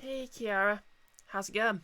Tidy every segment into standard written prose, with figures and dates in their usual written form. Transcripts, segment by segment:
Hey Kiara, how's it going?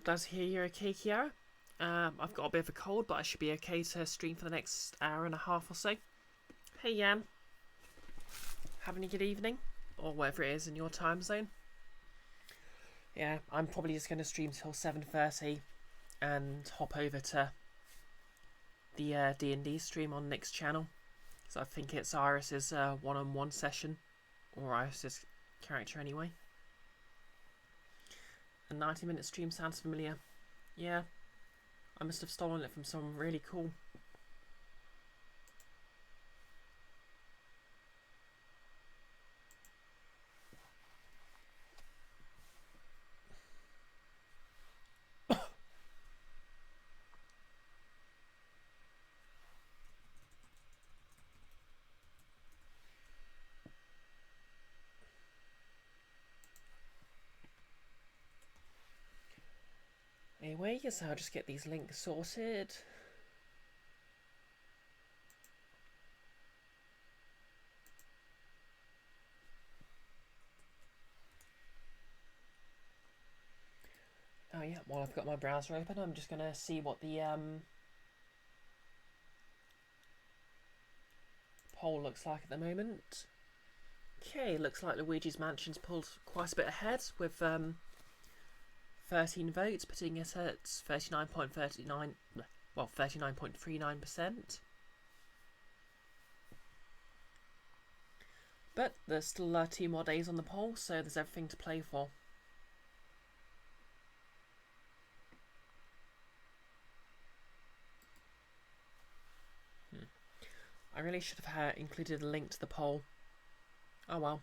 Glad to hear you're okay, Kiara. I've got a bit of a cold, but I should be okay to stream for the next hour and a half or so. Hey Jan, having a good evening? Or whatever it is in your time zone. Yeah, I'm probably just going to stream till 7:30 and hop over to the D&D stream on Nick's channel. So I think it's Iris's one-on-one session, or Iris's character anyway. A 90-minute stream sounds familiar. Yeah, I must have stolen it from someone really cool. Anyway, so I'll just get these links sorted. Oh yeah, while I've got my browser open, I'm just going to see what the poll looks like at the moment. Okay, looks like Luigi's Mansion's pulled quite a bit ahead with 13 votes, putting it at 39.39%. But there's still 2 more days on the poll, so there's everything to play for. I really should have included a link to the poll. Oh well.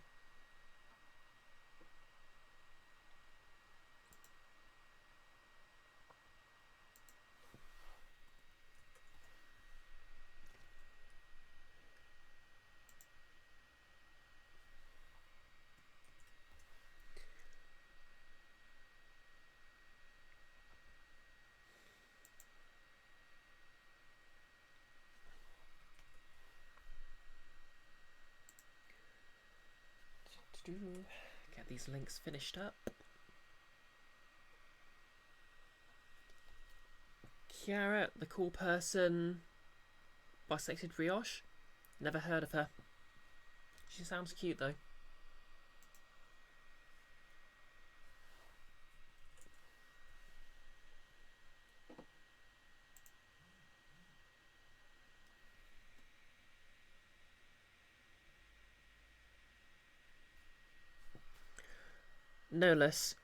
Get these links finished up. Kiara, the cool person, BisectedBrioche. Never heard of her. She sounds cute though. No less.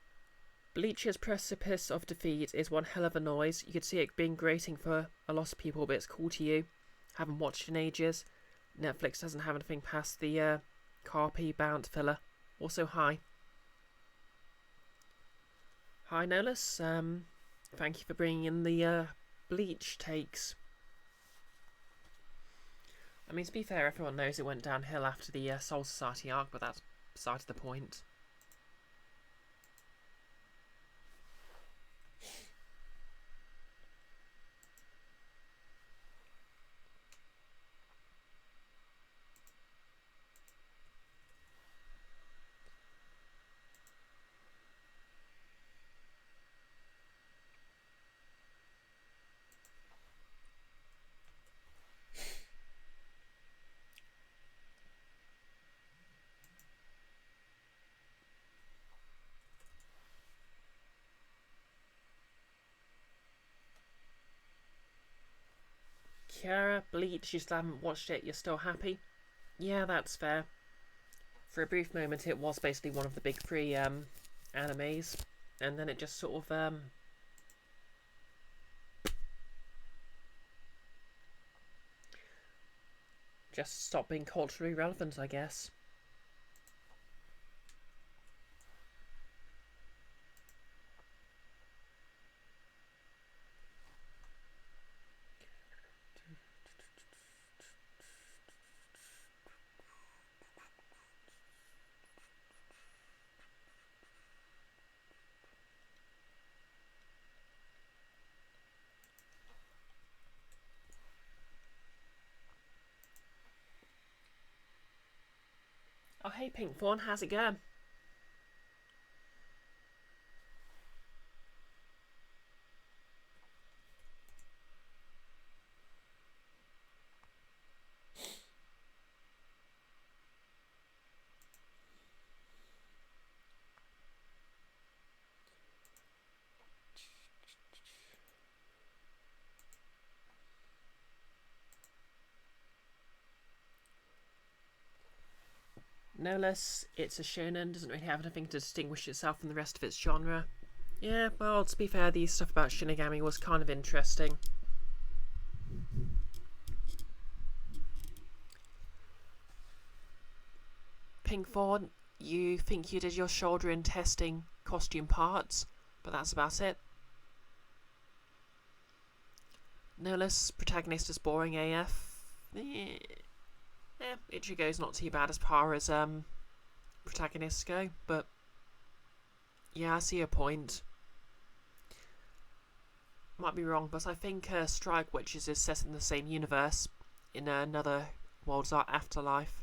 Bleach's precipice of defeat is one hell of a noise. You could see it being grating for a lot of people, but it's cool to you. Haven't watched in ages. Netflix doesn't have anything past the Carpe Bound filler. Also, hi. Hi, Nolus. Thank you for bringing in the Bleach takes. I mean, to be fair, everyone knows it went downhill after the Soul Society arc, but that's beside the point. Kiara, Bleach, you still haven't watched it, you're still happy? Yeah, that's fair. For a brief moment, it was basically one of the big 3 animes, and then it just sort of just stopped being culturally relevant, I guess. Oh, hey, Pink Fawn, how's it going? No less, it's a shonen, doesn't really have anything to distinguish itself from the rest of its genre. Yeah, well, to be fair, the stuff about Shinigami was kind of interesting. Pink Fawn, you think you did your shoulder in testing costume parts, but that's about it. No less, protagonist is boring AF. Ichigo's not too bad as far as protagonists go, but yeah, I see your point. Might be wrong, but I think Strike Witches is set in the same universe in another World's Art Afterlife.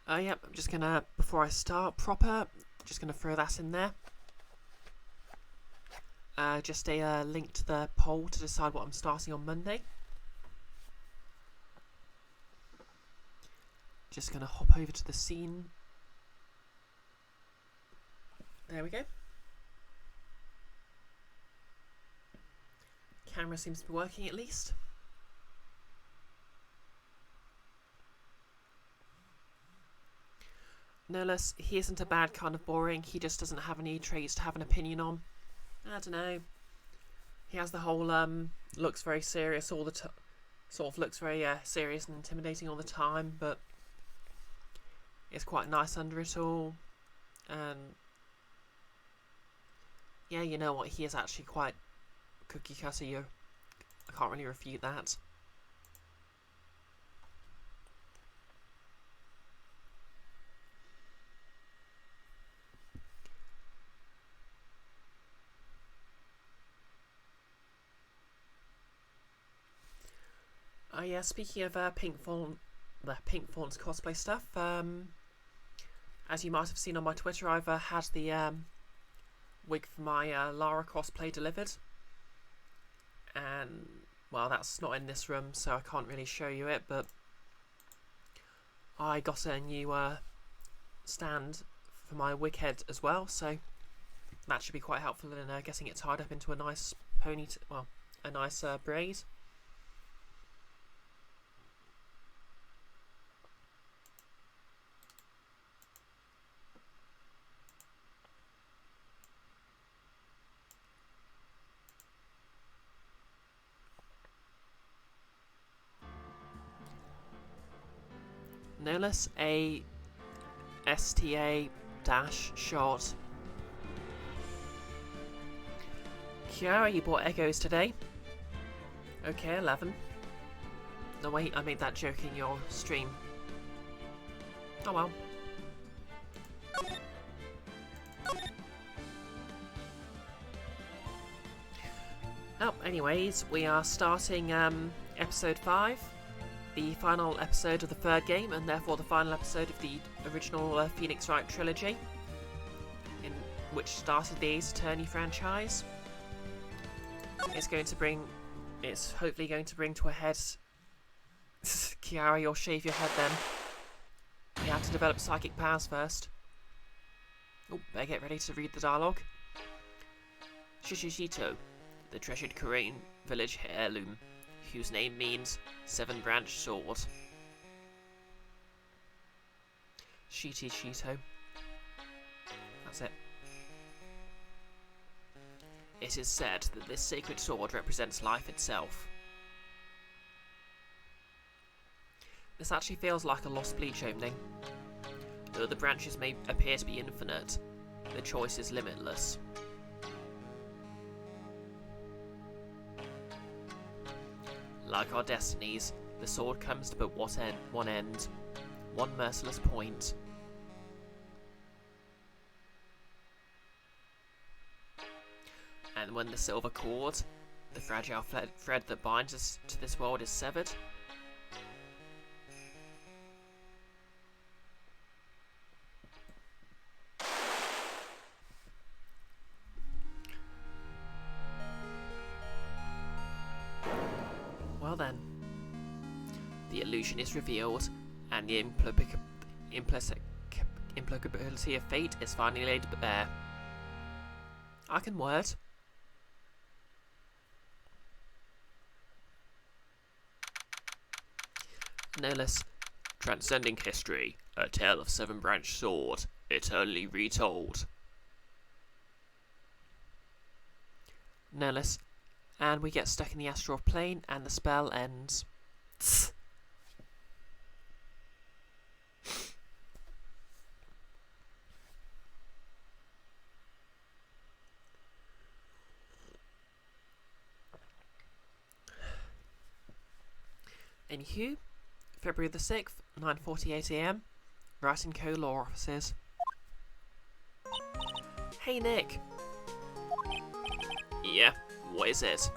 Yep, I'm just gonna, before I start proper, just gonna throw that in there. Just a link to the poll to decide what I'm starting on Monday. Just gonna hop over to the scene. There we go. Camera seems to be working at least. No less, he isn't a bad kind of boring, he just doesn't have any traits to have an opinion on. I don't know. He has the whole, looks very serious all the time. Sort of looks very serious and intimidating all the time, but it's quite nice under it all. And yeah, you know what, he is actually quite cookie cutter. I can't really refute that. Yeah, speaking of Pink Fawn's cosplay stuff, as you might have seen on my Twitter, I've had the wig for my Lara cosplay delivered. And, well, that's not in this room, so I can't really show you it, but I got a new stand for my wig head as well, so that should be quite helpful in getting it tied up into a nice a nice braid. No less a STA dash shot. Kiara, you bought Echoes today. Okay, 11. No wait, I made that joke in your stream. Oh well. Oh, anyways, we are starting episode 5. The final episode of the third game, and therefore the final episode of the original Phoenix Wright trilogy, in which started the Ace Attorney franchise. It's hopefully going to bring to a head. Kiara, you'll shave your head then. You have to develop psychic powers first. Oh, better get ready to read the dialogue. Shishishito. the treasured Korean village heirloom, whose name means seven-branched sword. Shiti Shito. That's it. It is said that this sacred sword represents life itself. This actually feels like a Lost Bleach opening. Though the branches may appear to be infinite, the choice is limitless. Like our destinies, the sword comes to but one end, one merciless point. And when the silver cord, the fragile thread that binds us to this world, is severed, well then, the illusion is revealed, and the implicability of fate is finally laid bare. I can word. No less. Transcending history, a tale of seven-branched sword, eternally retold. No less. And we get stuck in the astral plane, and the spell ends. Tss. Anywho, February the 6th, 9:48 AM, Writing Co. Law Offices. Hey Nick! Yeah, what is it?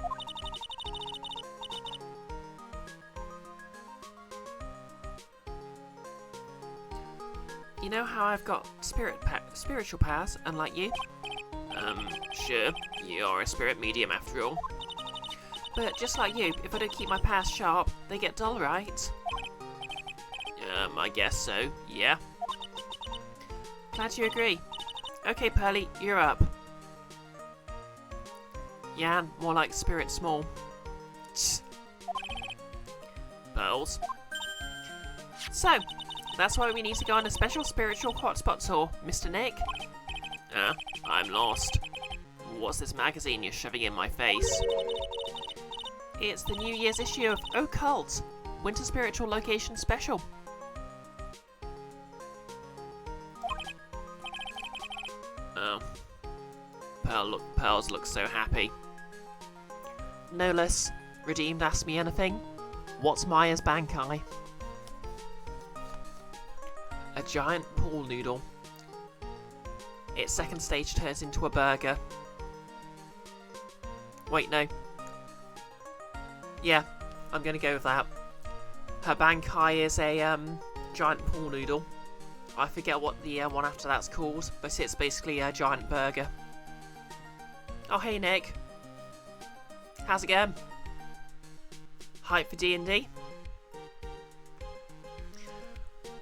You know how I've got spiritual powers, unlike you? Sure, you're a spirit medium after all. But just like you, if I don't keep my powers sharp, they get dull, right? I guess so, yeah. Glad you agree. Okay, Pearly, you're up. Yan, more like spirit small. Tch. Pearls. So, that's why we need to go on a special spiritual hotspot tour, Mr. Nick. I'm lost. What's this magazine you're shoving in my face? It's the New Year's issue of Occult, Winter Spiritual Location Special. Oh. Pearls look so happy. No less. Redeemed asked me anything. What's Maya's Bankai? A giant pool noodle. Its second stage turns into a burger. Wait, no. Yeah, I'm gonna go with that. Her Bankai is a giant pool noodle. I forget what the one after that's called, but it's basically a giant burger. Oh, hey Nick. How's it going? Hype for D&D?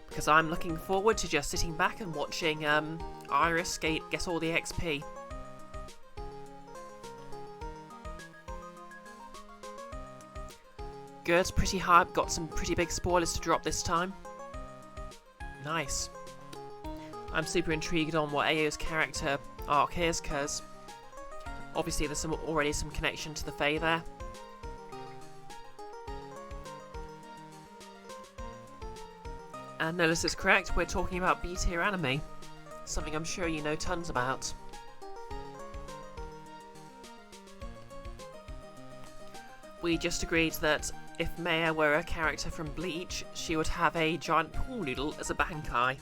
Because I'm looking forward to just sitting back and watching Iris get all the XP. Good, pretty hype, got some pretty big spoilers to drop this time. Nice. I'm super intrigued on what Ao's character arc is, because obviously there's already some connection to the Fae there. And no, this is correct, we're talking about B-tier anime. Something I'm sure you know tons about. We just agreed that if Maya were a character from Bleach, she would have a giant pool noodle as a Bankai.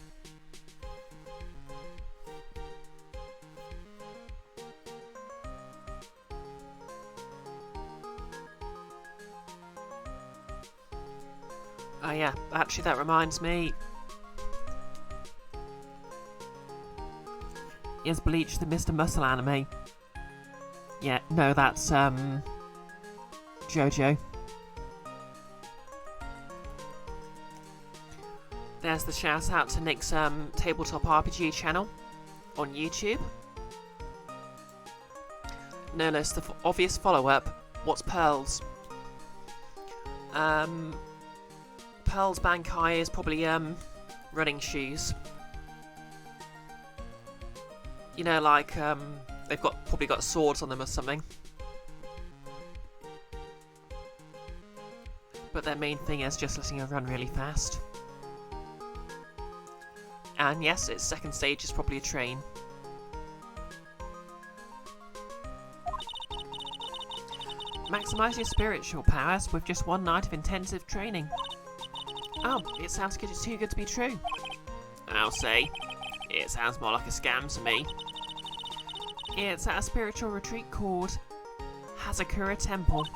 Oh yeah, actually that reminds me. Is Bleach the Mr. Muscle anime? Yeah, no, that's JoJo. There's the shout out to Nick's tabletop RPG channel on YouTube. No less the obvious follow-up. What's Pearl's? Pearl's Bankai is probably, running shoes. You know, like, they've probably got swords on them or something. But their main thing is just letting her run really fast. And yes, its second stage is probably a train. Maximise your spiritual powers with just one night of intensive training. Oh, it sounds too good to be true. I'll say, it sounds more like a scam to me. It's at a spiritual retreat called Hazakura Temple.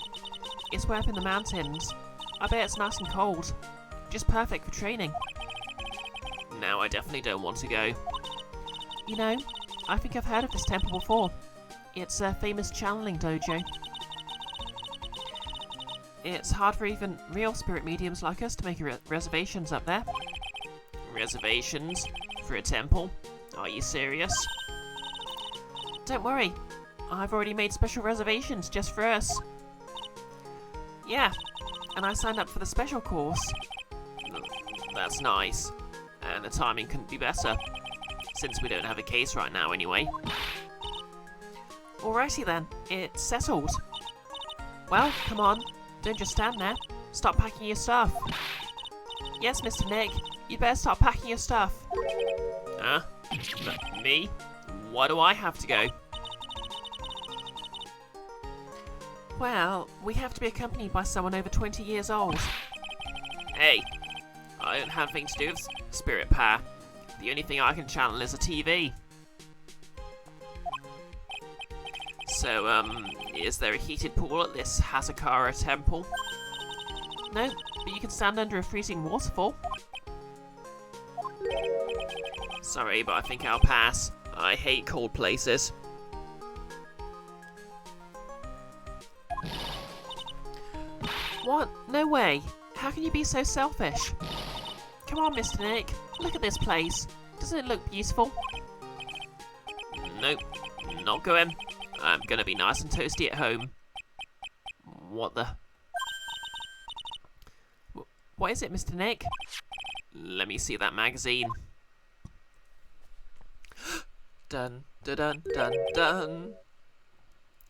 It's way up in the mountains. I bet it's nice and cold. Just perfect for training. No, I definitely don't want to go. You know, I think I've heard of this temple before. It's a famous channeling dojo. It's hard for even real spirit mediums like us to make reservations up there. Reservations? For a temple? Are you serious? Don't worry. I've already made special reservations just for us. Yeah, and I signed up for the special course. That's nice. And the timing couldn't be better, since we don't have a case right now anyway. Alrighty then, it's settled. Well, come on, don't just stand there. Start packing your stuff. Yes, Mr. Nick, you'd better start packing your stuff. Huh? Me? Why do I have to go? Well, we have to be accompanied by someone over 20 years old. Hey, I don't have anything to do with spirit power. The only thing I can channel is a TV. So, is there a heated pool at this Hazakura temple? No, but you can stand under a freezing waterfall. Sorry, but I think I'll pass. I hate cold places. What? No way. How can you be so selfish? Come on, Mr. Nick. Look at this place. Doesn't it look beautiful? Nope. Not going. I'm gonna be nice and toasty at home. What the? What is it, Mr. Nick? Let me see that magazine. Dun, dun, dun, dun, dun.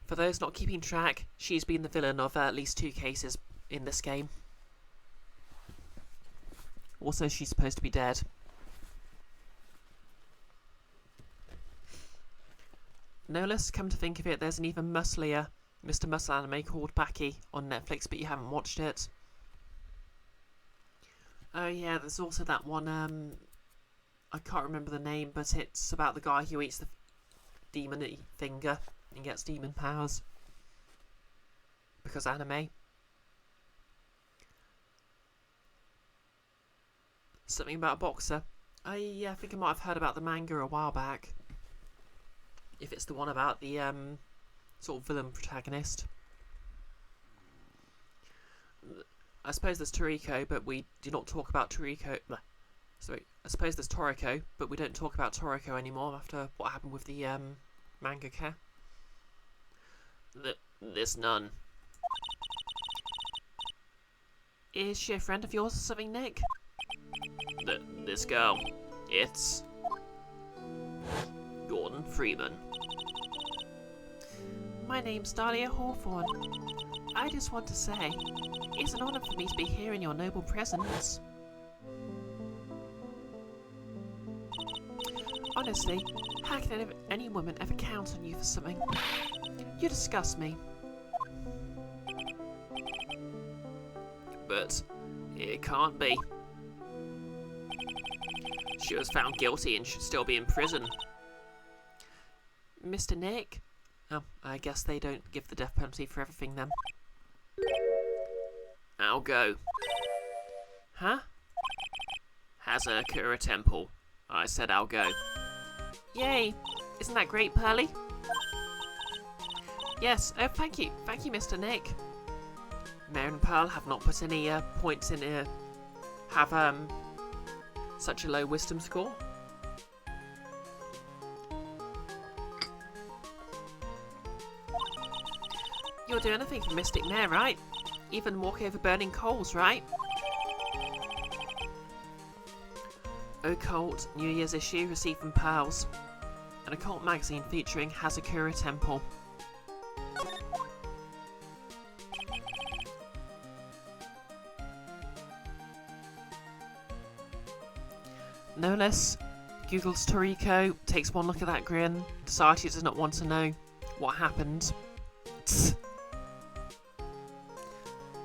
For those not keeping track, she's been the villain of at least 2 cases in this game. Also, she's supposed to be dead. No less, come to think of it, there's an even musclier Mr. Muscle anime called Baki on Netflix, but you haven't watched it. Oh yeah, there's also that one, I can't remember the name, but it's about the guy who eats the demon-y finger and gets demon powers. Because anime. Something about a boxer. I think I might have heard about the manga a while back. If it's the one about the sort of villain protagonist. I suppose there's Toriko, but we do not talk about Toriko. Sorry, I suppose there's Toriko, but we don't talk about Toriko anymore after what happened with the mangaka. This nun. Is she a friend of yours or something, Nick? This girl. It's Gordon Freeman. My name's Dahlia Hawthorne. I just want to say, it's an honour for me to be here in your noble presence. Honestly, how can any woman ever count on you for something? You disgust me. But it can't be. She was found guilty and should still be in prison. Mr. Nick? Oh, I guess they don't give the death penalty for everything then. I'll go. Huh? Hazakura Temple. I said I'll go. Yay! Isn't that great, Pearly? Yes, oh thank you. Thank you, Mr. Nick. Mare and Pearl have not put any points in have such a low wisdom score. You'll do anything for Mystic Mare, right? Even walk over burning coals, right? Occult New Year's issue received from Pearls. An occult magazine featuring Hazakura Temple. No less, Google's Toriko, takes one look at that grin, decides he does not want to know what happened. Tss.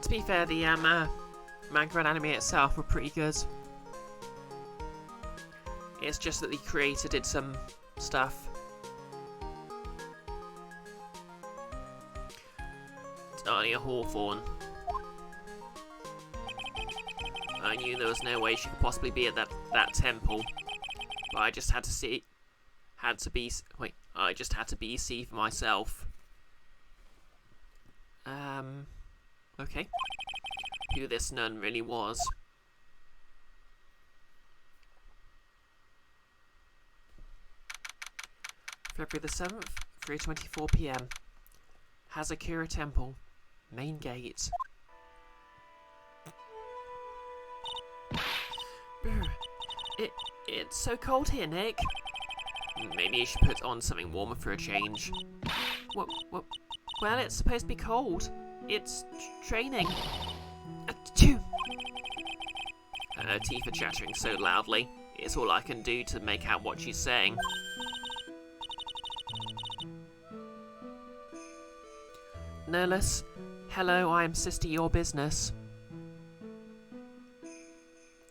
To be fair, the manga and anime itself were pretty good. It's just that the creator did some stuff. It's only a Hawthorn. I knew there was no way she could possibly be at that temple, but I just had to see, I just had to see for myself. Okay. Who this nun really was. February the 7th, 3:24 PM. Hazakura Temple, main gate. It's so cold here, Nick. Maybe you should put on something warmer for a change. Well, it's supposed to be cold. It's training. Achoo! Her teeth are chattering so loudly, it's all I can do to make out what she's saying. No less. Hello, I am Sister Your Business.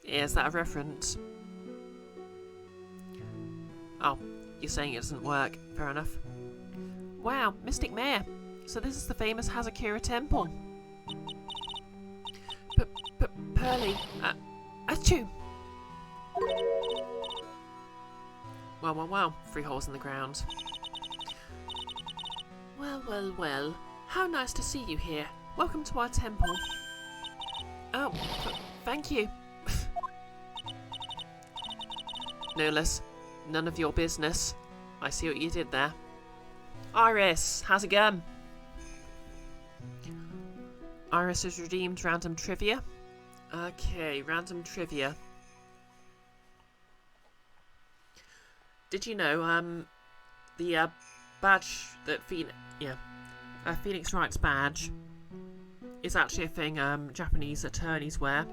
Is that a reference? Oh, you're saying it doesn't work. Fair enough. Wow, Mystic Mare. So this is the famous Hazakura Temple. Pearly. Achoo! Well. 3 holes in the ground. Well. How nice to see you here. Welcome to our temple. Oh, thank you. No less. None of your business. I see what you did there. Iris, how's it going? Iris has redeemed random trivia. Okay, random trivia. Did you know, the badge that Phoenix Wright's badge is actually a thing Japanese attorneys wear,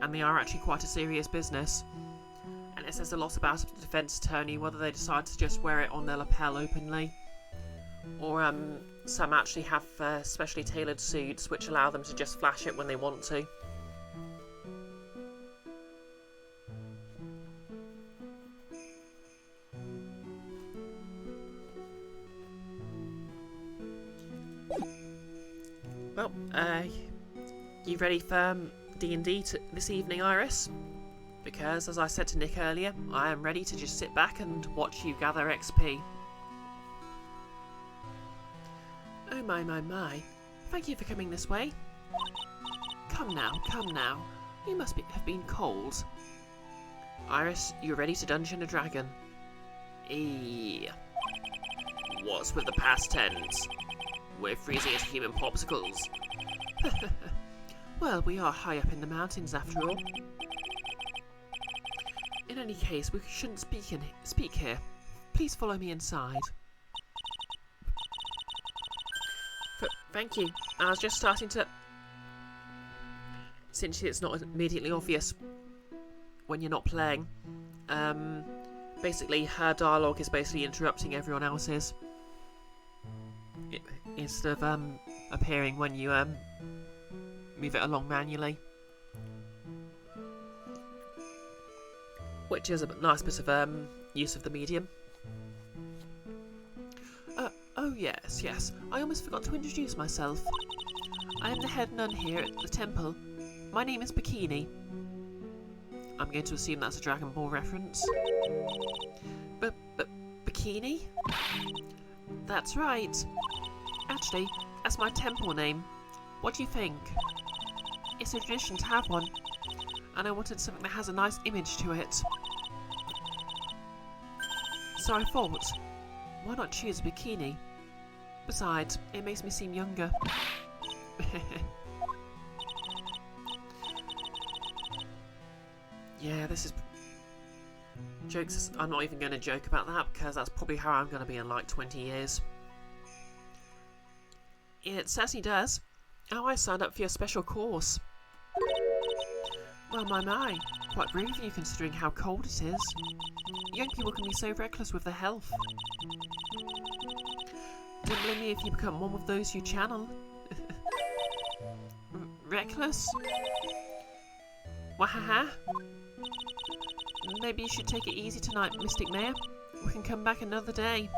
and they are actually quite a serious business. And it says a lot about a defence attorney, whether they decide to just wear it on their lapel openly, or some actually have specially tailored suits which allow them to just flash it when they want to. Well, you ready for D&D this evening, Iris? Because, as I said to Nick earlier, I am ready to just sit back and watch you gather XP. Oh my. Thank you for coming this way. Come now. You must have been cold. Iris, you're ready to Dungeon a Dragon. What's with the past tense? We're freezing as human popsicles. Well, we are high up in the mountains after all. In any case, we shouldn't speak here. Please follow me inside. Thank you. I was just starting to... Since it's not immediately obvious when you're not playing, basically her dialogue is basically interrupting everyone else's. Instead of appearing when you move it along manually. Which is a nice bit of use of the medium. Oh yes. I almost forgot to introduce myself. I am the head nun here at the temple. My name is Bikini. I'm going to assume that's a Dragon Ball reference. But Bikini? That's right. Actually, that's my temple name. What do you think? It's a tradition to have one, and I wanted something that has a nice image to it. So I thought, why not choose a bikini? Besides, it makes me seem younger. Yeah, this is... Jokes, I'm not even going to joke about that, because that's probably how I'm going to be in like 20 years. It certainly does. Oh, I signed up for your special course. Well, my. Quite brave of you considering how cold it is. Young people can be so reckless with their health. Don't blame me if you become one of those you channel. Reckless? Wahaha? Maybe you should take it easy tonight, Mystic Mayor. We can come back another day.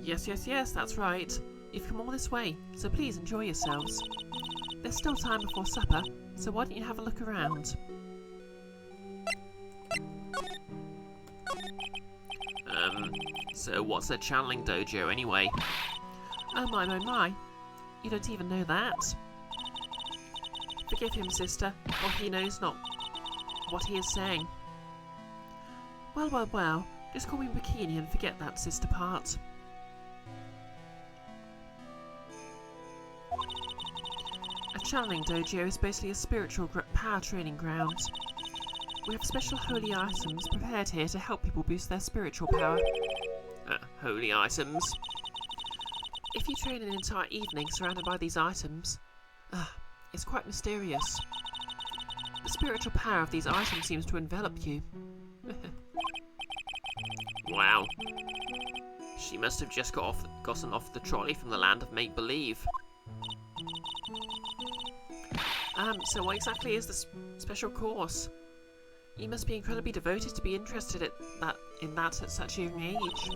Yes, that's right. You've come all this way, so please enjoy yourselves. There's still time before supper, so why don't you have a look around? So what's a channeling dojo anyway? Oh my. You don't even know that. Forgive him, sister, or he knows not what he is saying. Well, just call me Bikini and forget that sister part. A channeling dojo is basically a spiritual power training ground. We have special holy items prepared here to help people boost their spiritual power. Holy items? If you train an entire evening surrounded by these items, it's quite mysterious. The spiritual power of these items seems to envelop you. Wow. She must have just gotten off the trolley from the land of make-believe. So what exactly is this special course? You must be incredibly devoted to be interested in that at such a young age.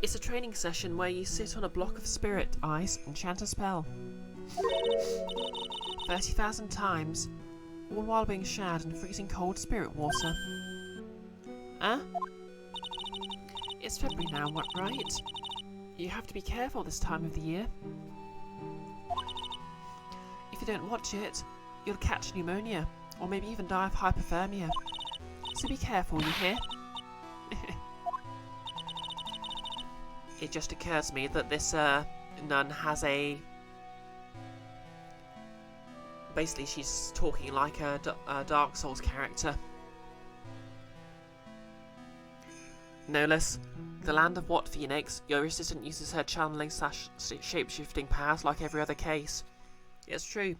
It's a training session where you sit on a block of spirit ice and chant a spell. 30,000 times, all while being showered in freezing cold spirit water. Huh? It's February now, right? You have to be careful this time of the year. If you don't watch it, you'll catch pneumonia, or maybe even die of hypothermia. So be careful, you hear? It just occurs to me that this nun has a... Basically, she's talking like a Dark Souls character. No less, the land of what, Phoenix? Your assistant uses her channeling / shape-shifting powers like every other case. It's true.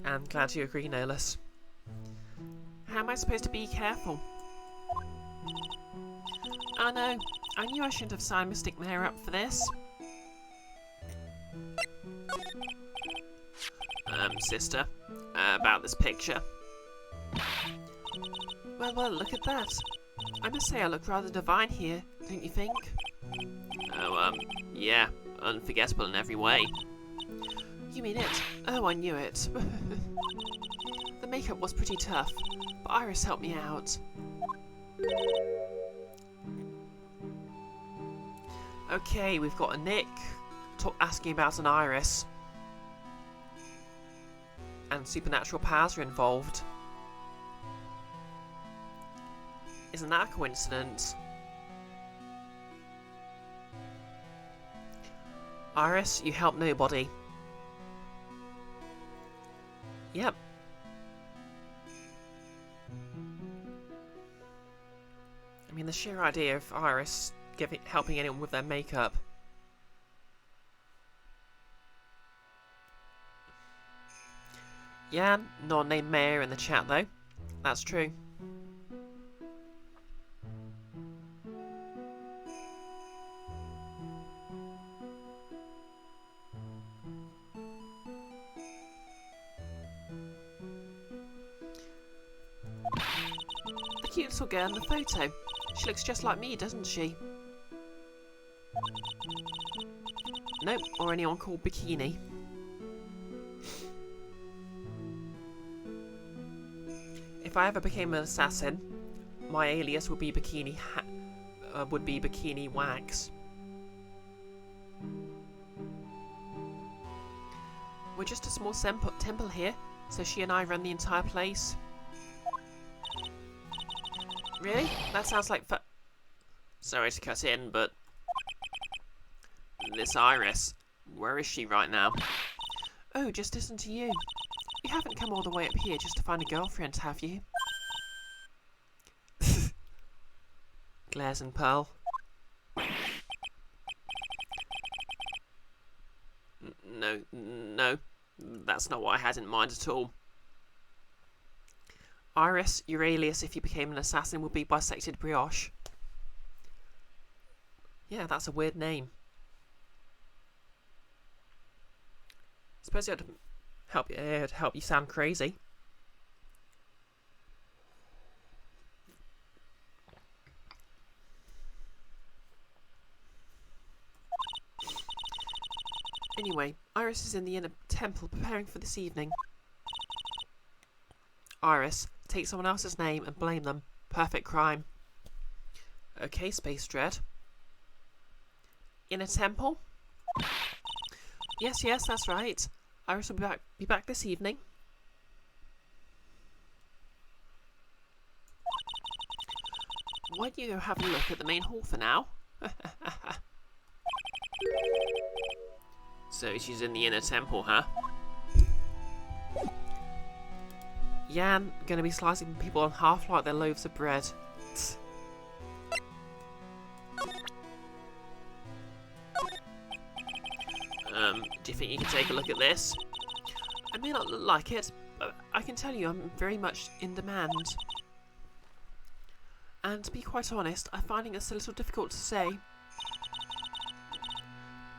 I'm glad you agree, Nolus. How am I supposed to be careful? Oh no, I knew I shouldn't have signed Mystic Mayor up for this. Sister, about this picture. Well, look at that. I must say I look rather divine here, don't you think? Oh, yeah, unforgettable in every way. You mean it? Oh, I knew it. The makeup was pretty tough, but Iris helped me out. Okay, we've got a Nick asking about an Iris. And supernatural powers are involved. Isn't that a coincidence? Iris, you help nobody. Yep. I mean, the sheer idea of Iris helping anyone with their makeup. Yeah, not named Mayor in the chat though. That's true. The cute little girl in the photo. She looks just like me, doesn't she? Nope, or anyone called Bikini. If I ever became an assassin, my alias would be Bikini Wax. We're just a small temple here, so she and I run the entire place. Really? That sounds like Sorry to cut in, but... This Iris, where is she right now? Oh, just listen to you. You haven't come all the way up here just to find a girlfriend, have you? Glares and Pearl. No, that's not what I had in mind at all. Iris, your alias if you became an assassin would be BisectedBrioche. Yeah, that's a weird name. Suppose you had to help you sound crazy. Anyway, Iris is in the inner temple preparing for this evening. Iris, take someone else's name and blame them. Perfect crime. Okay, Space Dread. In a temple? Yes, that's right. Iris will be back this evening. Why don't you go have a look at the main hall for now? So she's in the inner temple, huh? Yan, gonna be slicing people in half like they're loaves of bread. Do you think you can take a look at this? I may not look like it, but I can tell you I'm very much in demand. And to be quite honest, I'm finding this a little difficult to say.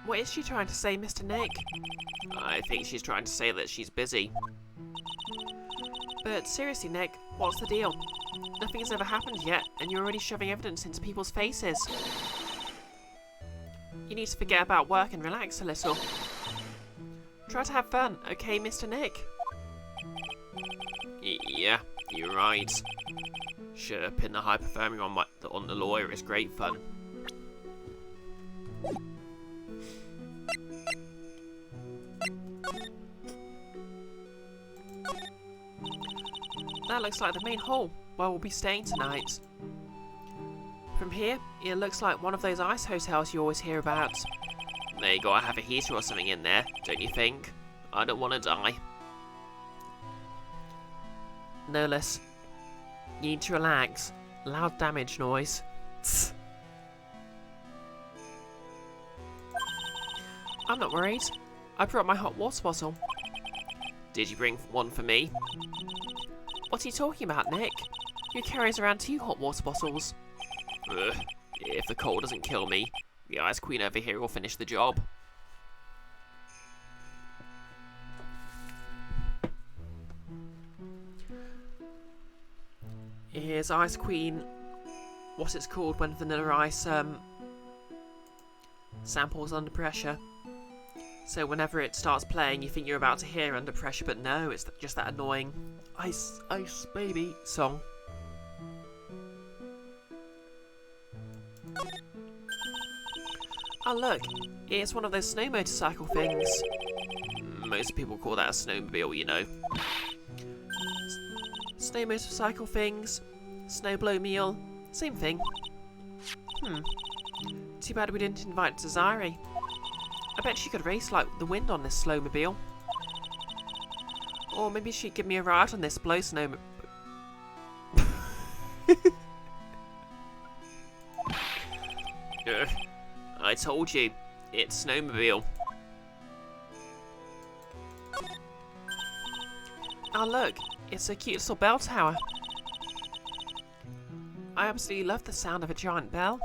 What is she trying to say, Mr. Nick? I think she's trying to say that she's busy. But seriously, Nick, what's the deal? Nothing has ever happened yet, and you're already shoving evidence into people's faces. You need to forget about work and relax a little. Try to have fun, okay, Mr. Nick? Yeah, you're right. Sure, pin the hypothermia on the lawyer is great fun. That looks like the main hall, where we'll be staying tonight. From here, it looks like one of those ice hotels you always hear about. They gotta have a heater or something in there, don't you think? I don't want to die. No, Liz. You need to relax. Loud damage noise. I'm not worried. I brought my hot water bottle. Did you bring one for me? What are you talking about, Nick? Who carries around 2 hot water bottles? Ugh. If the cold doesn't kill me, the Ice Queen over here will finish the job. Here's Ice Queen, what it's called when vanilla ice samples under pressure. So whenever it starts playing, you think you're about to hear Under Pressure, but no, it's just that annoying Ice, Ice Baby song. Oh look, it's one of those snow motorcycle things. Most people call that a snowmobile, you know. Snow motorcycle things, snow blow meal, same thing. Too bad we didn't invite Desiree. I bet she could race like the wind on this slowmobile. Or maybe she'd give me a ride on this blow snow. I told you, it's snowmobile. Oh look, it's a cute little bell tower. I absolutely love the sound of a giant bell.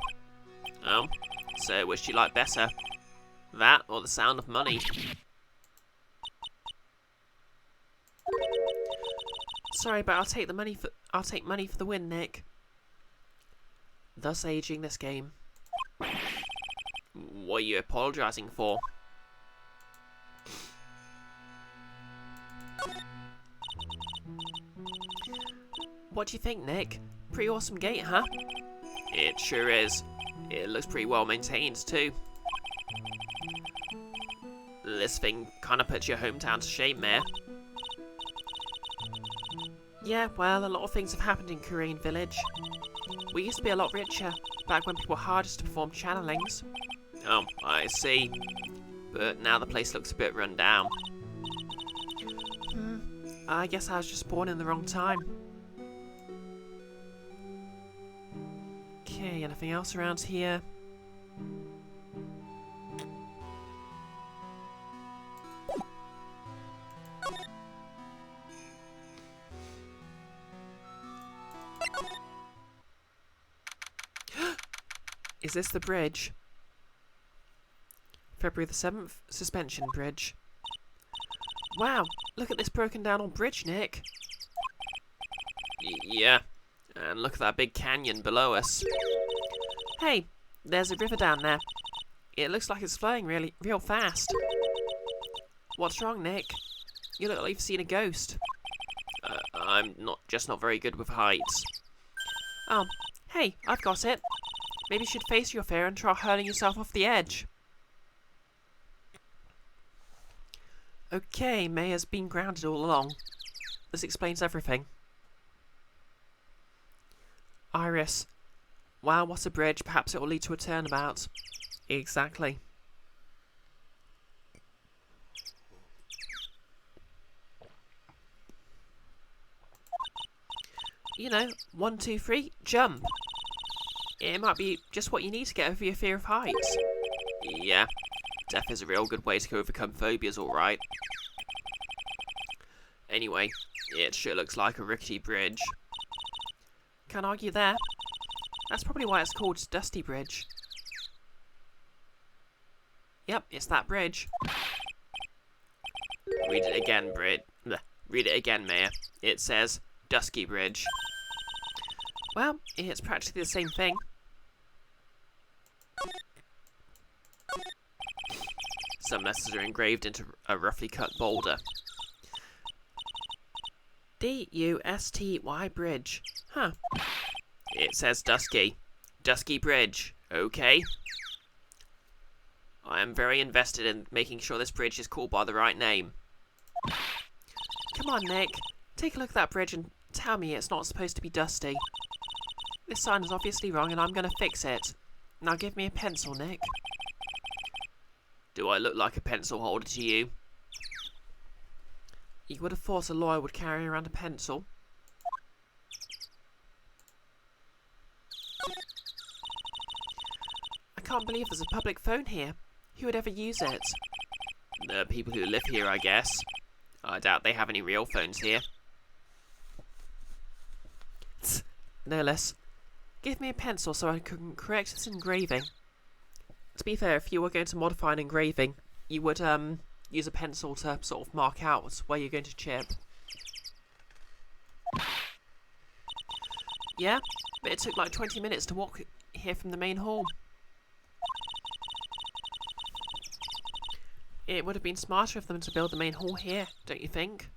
Oh, so which do you like better? That or the sound of money? Sorry, but I'll take money for the win, Nick. Thus aging this game. What are you apologising for? What do you think, Nick? Pretty awesome gate, huh? It sure is. It looks pretty well maintained too. This thing kind of puts your hometown to shame, Mayor. Yeah, well, a lot of things have happened in Korean Village. We used to be a lot richer, back when people hired us to perform channelings. Oh, I see. But now the place looks a bit run down. I guess I was just born in the wrong time. Okay, anything else around here? Is this the bridge? February the 7th, suspension bridge. Wow, look at this broken down old bridge, Nick. Yeah, and look at that big canyon below us. Hey, there's a river down there. It looks like it's flowing real fast. What's wrong, Nick? You look like you've seen a ghost. I'm not very good with heights. Oh, hey, I've got it. Maybe you should face your fear and try hurling yourself off the edge. Okay, May has been grounded all along. This explains everything. Iris. Wow, what a bridge. Perhaps it will lead to a turnabout. Exactly. You know, 1, 2, 3, jump. It might be just what you need to get over your fear of heights. Yeah, death is a real good way to overcome phobias, alright. Anyway, it sure looks like a rickety bridge. Can't argue there. That's probably why it's called Dusty Bridge. Yep, it's that bridge. Read it again, Read it again, Mayor. It says Dusky Bridge. Well, it's practically the same thing. Some letters are engraved into a roughly cut boulder. D-U-S-T-Y Bridge. Huh. It says Dusky. Dusky Bridge. Okay. I am very invested in making sure this bridge is called by the right name. Come on, Nick. Take a look at that bridge and tell me it's not supposed to be dusty. This sign is obviously wrong and I'm going to fix it. Now give me a pencil, Nick. Do I look like a pencil holder to you? You would have thought a lawyer would carry around a pencil. I can't believe there's a public phone here. Who would ever use it? The people who live here, I guess. I doubt they have any real phones here. No less. Give me a pencil so I can correct this engraving. To be fair, if you were going to modify an engraving, you would use a pencil to sort of mark out where you're going to chip. Yeah, but it took like 20 minutes to walk here from the main hall. It would have been smarter of them to build the main hall here, don't you think?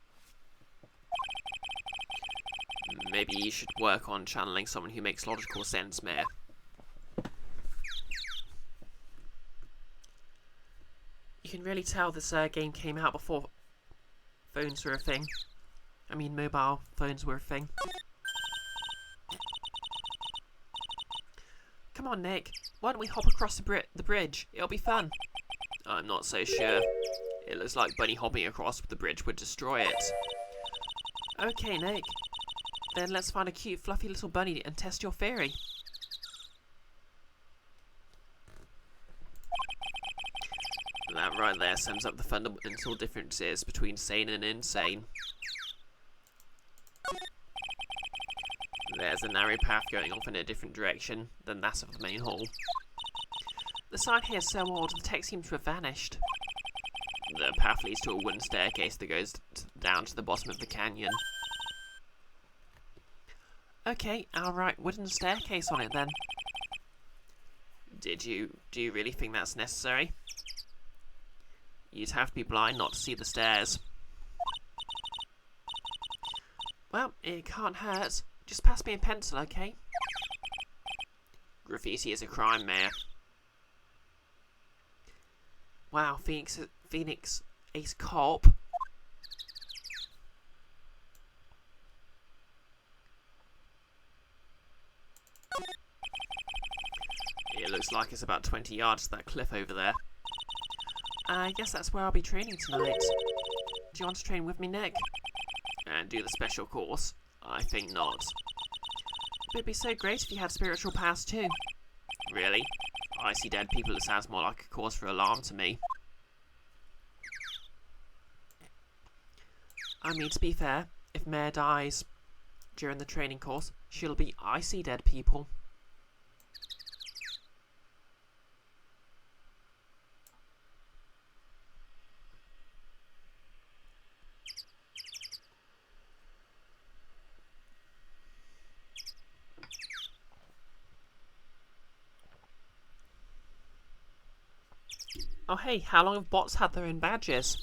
Maybe you should work on channeling someone who makes logical sense, Mayor. You can really tell this game came out before phones were a thing. I mean, mobile phones were a thing. Come on, Nick. Why don't we hop across the bridge? It'll be fun. I'm not so sure. It looks like bunny hopping across the bridge would destroy it. Okay, Nick. Then let's find a cute, fluffy little bunny and test your theory. That right there sums up the fundamental differences between sane and insane. There's a narrow path going off in a different direction than that of the main hall. The sign here is so old, the text seems to have vanished. The path leads to a wooden staircase that goes down to the bottom of the canyon. Okay, I'll write wooden staircase on it then. Do you really think that's necessary? You'd have to be blind not to see the stairs. Well, it can't hurt. Just pass me a pencil, okay? Graffiti is a crime, Mayor. Wow, Phoenix Ace Cop. It looks like it's about 20 yards to that cliff over there. I guess that's where I'll be training tonight. Do you want to train with me, Nick? And do the special course? I think not. It'd be so great if you had spiritual powers too. Really? I see dead people. It sounds more like a cause for alarm to me. I mean, to be fair, if Mare dies during the training course, she'll be I see dead people. Oh hey, how long have bots had their own badges?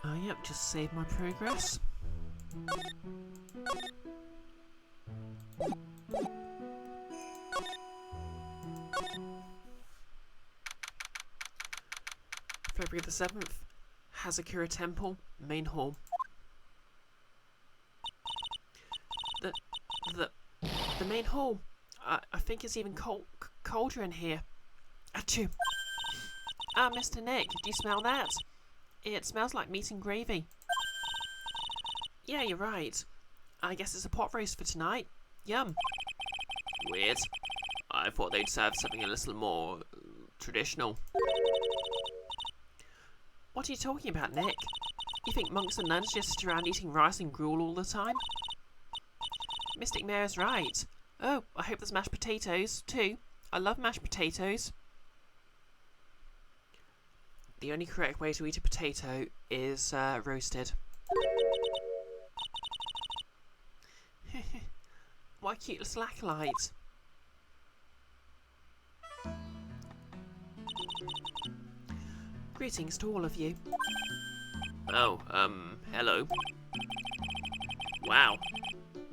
Oh yep, just save my progress. February the 7th, Hazakura Temple, main hall. The main hall. I think it's even colder in here. Achoo. Ah, Mr. Nick, do you smell that? It smells like meat and gravy. Yeah, you're right. I guess it's a pot roast for tonight. Yum. Weird. I thought they'd serve something a little more traditional. What are you talking about, Nick? You think monks and nuns just sit around eating rice and gruel all the time? Mystic Mare's right. Oh, I hope there's mashed potatoes, too. I love mashed potatoes. The only correct way to eat a potato is roasted. What a cute little acolyte. Greetings to all of you. Oh, hello. Wow.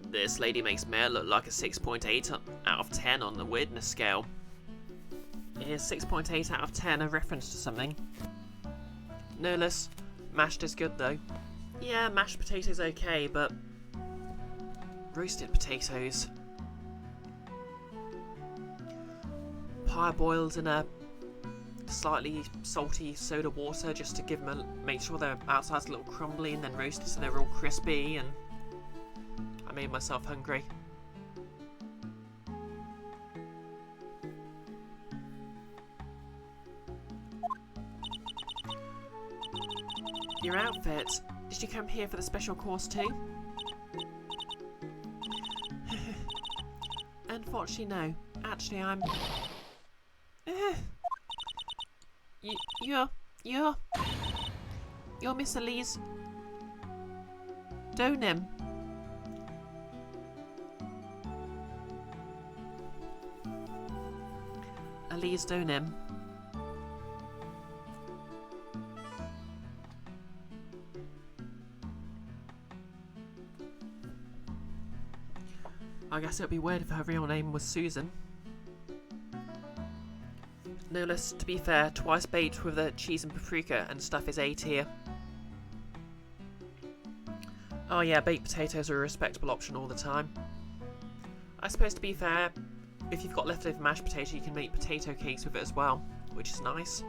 This lady makes Mare look like a 6.8 out of 10 on the weirdness scale. Is 6.8 out of 10 a reference to something? No less. Mashed is good though. Yeah, mashed potatoes okay, but roasted potatoes. Parboiled in a slightly salty soda water just to give them make sure their outside's a little crumbly, and then roasted so they're all crispy, and I made myself hungry. Your outfit. Did you come here for the special course too? Unfortunately, no. Actually, I'm... You're Miss Elise... Donim. Elise Donim. I guess it would be weird if her real name was Susan. No less, to be fair, twice baked with the cheese and paprika and stuff is A tier. Oh yeah, baked potatoes are a respectable option all the time. I suppose, to be fair, if you've got leftover mashed potato, you can make potato cakes with it as well, which is nice.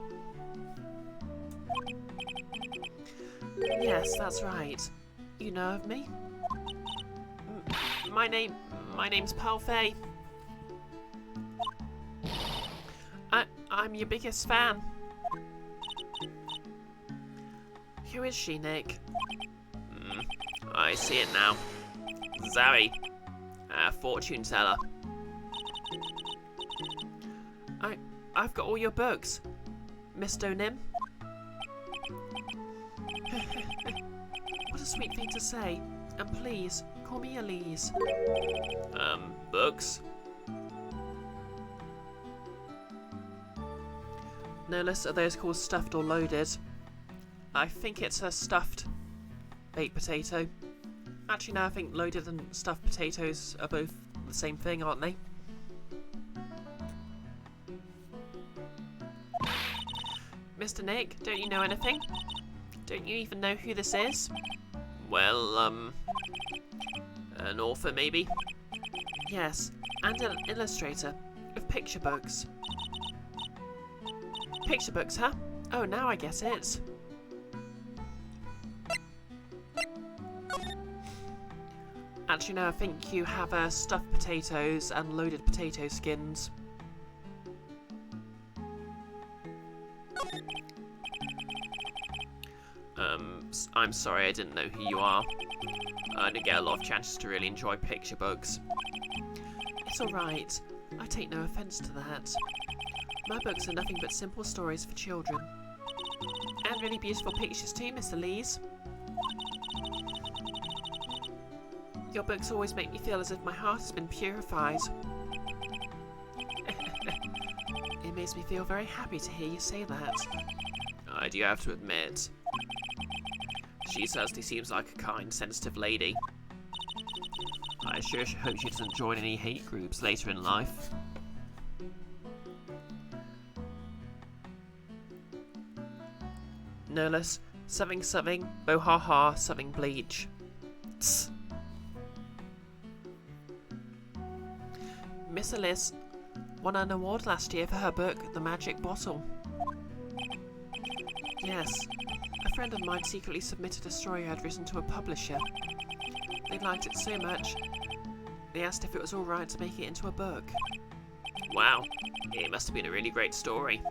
Yes, that's right. You know of me? My name's Palfay. I'm your biggest fan. Who is she, Nick? I see it now. Zoe. Fortune teller. I've got all your books, Miss Donim. What a sweet thing to say. And please, call me Elise. Books? No less are those called stuffed or loaded. I think it's a stuffed baked potato. Actually, no, I think loaded and stuffed potatoes are both the same thing, aren't they? Mr. Nick, don't you know anything? Don't you even know who this is? Well, an author maybe? Yes, and an illustrator of picture books. Picture books, huh? Oh, now I get it. Actually, no, I think you have stuffed potatoes and loaded potato skins. I'm sorry, I didn't know who you are. I didn't get a lot of chances to really enjoy picture books. It's alright. I take no offence to that. My books are nothing but simple stories for children. And really beautiful pictures too, Mr. Lees. Your books always make me feel as if my heart has been purified. It makes me feel very happy to hear you say that. I do have to admit, she certainly seems like a kind, sensitive lady. I sure hope she doesn't join any hate groups later in life. No less, something, bohaha, something bleach. Tss. Miss Alice won an award last year for her book, The Magic Bottle. Yes, a friend of mine secretly submitted a story I'd written to a publisher. They liked it so much, they asked if it was alright to make it into a book. Wow, it must have been a really great story.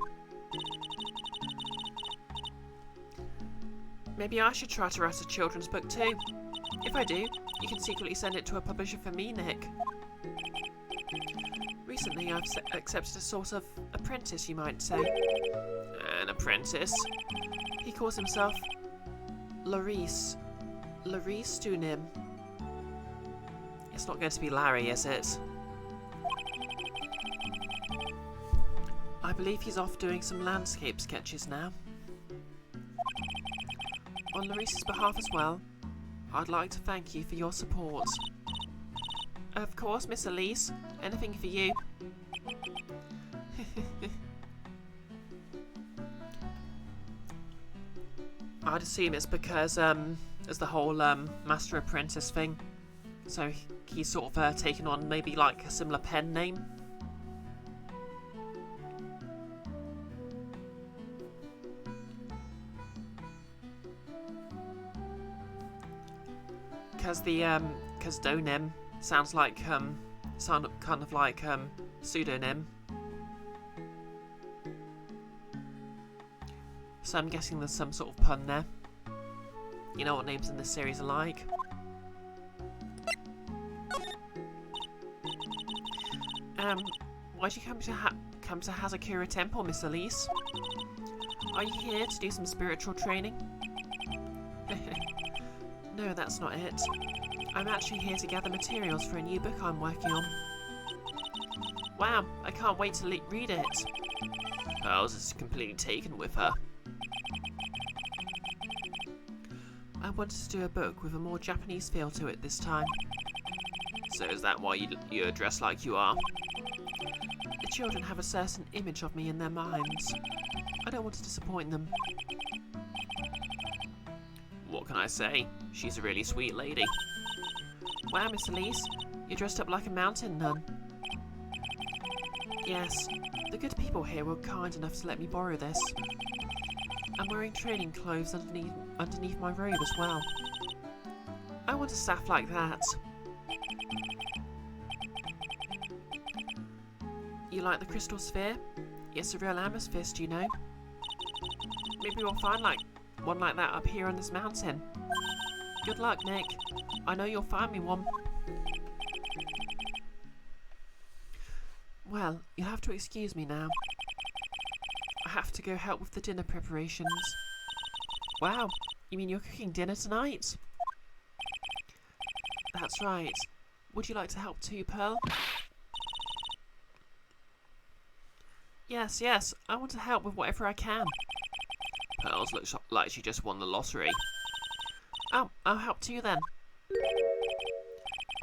Maybe I should try to write a children's book too. If I do, you can secretly send it to a publisher for me, Nick. Recently I've accepted a sort of apprentice, you might say. An apprentice? He calls himself Larice Stunim. It's not going to be Larry, is it? I believe he's off doing some landscape sketches now. On Larice's behalf as well, I'd like to thank you for your support. Of course, Miss Elise. Anything for you. I'd assume it's because it's the whole master apprentice thing. So he's sort of taken on maybe like a similar pen name. Because Donim sounds like kind of like pseudonym. So I'm guessing there's some sort of pun there. You know what names in this series are like. Why'd you come to Hazakura Temple, Miss Elise? Are you here to do some spiritual training? No, that's not it. I'm actually here to gather materials for a new book I'm working on. Wow, I can't wait to read it. Pearls is completely taken with her. I wanted to do a book with a more Japanese feel to it this time. So is that why you're dressed like you are? The children have a certain image of me in their minds. I don't want to disappoint them. What can I say? She's a really sweet lady. Wow, Miss Elise, you're dressed up like a mountain nun. Yes, the good people here were kind enough to let me borrow this. I'm wearing training clothes underneath my robe as well. I want a staff like that. You like the crystal sphere? It's a real amethyst, you know. Maybe we'll find one like that up here on this mountain. Good luck, Nick. I know you'll find me one. Well, you'll have to excuse me now. I have to go help with the dinner preparations. Wow, you mean you're cooking dinner tonight? That's right. Would you like to help too, Pearl? Yes, yes. I want to help with whatever I can. Pearls looks like she just won the lottery. Oh, I'll help too then.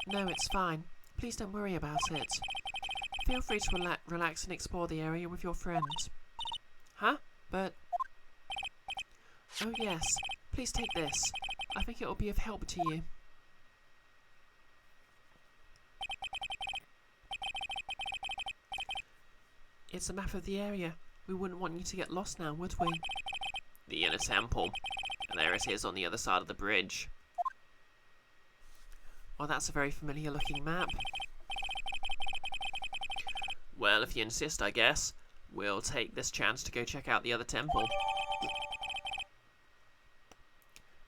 No, it's fine. Please don't worry about it. Feel free to relax and explore the area with your friends. Huh? But... Oh yes. Please take this. I think it will be of help to you. It's a map of the area. We wouldn't want you to get lost now, would we? The inner temple. And there it is on the other side of the bridge. Well, that's a very familiar looking map. Well, if you insist, I guess. We'll take this chance to go check out the other temple.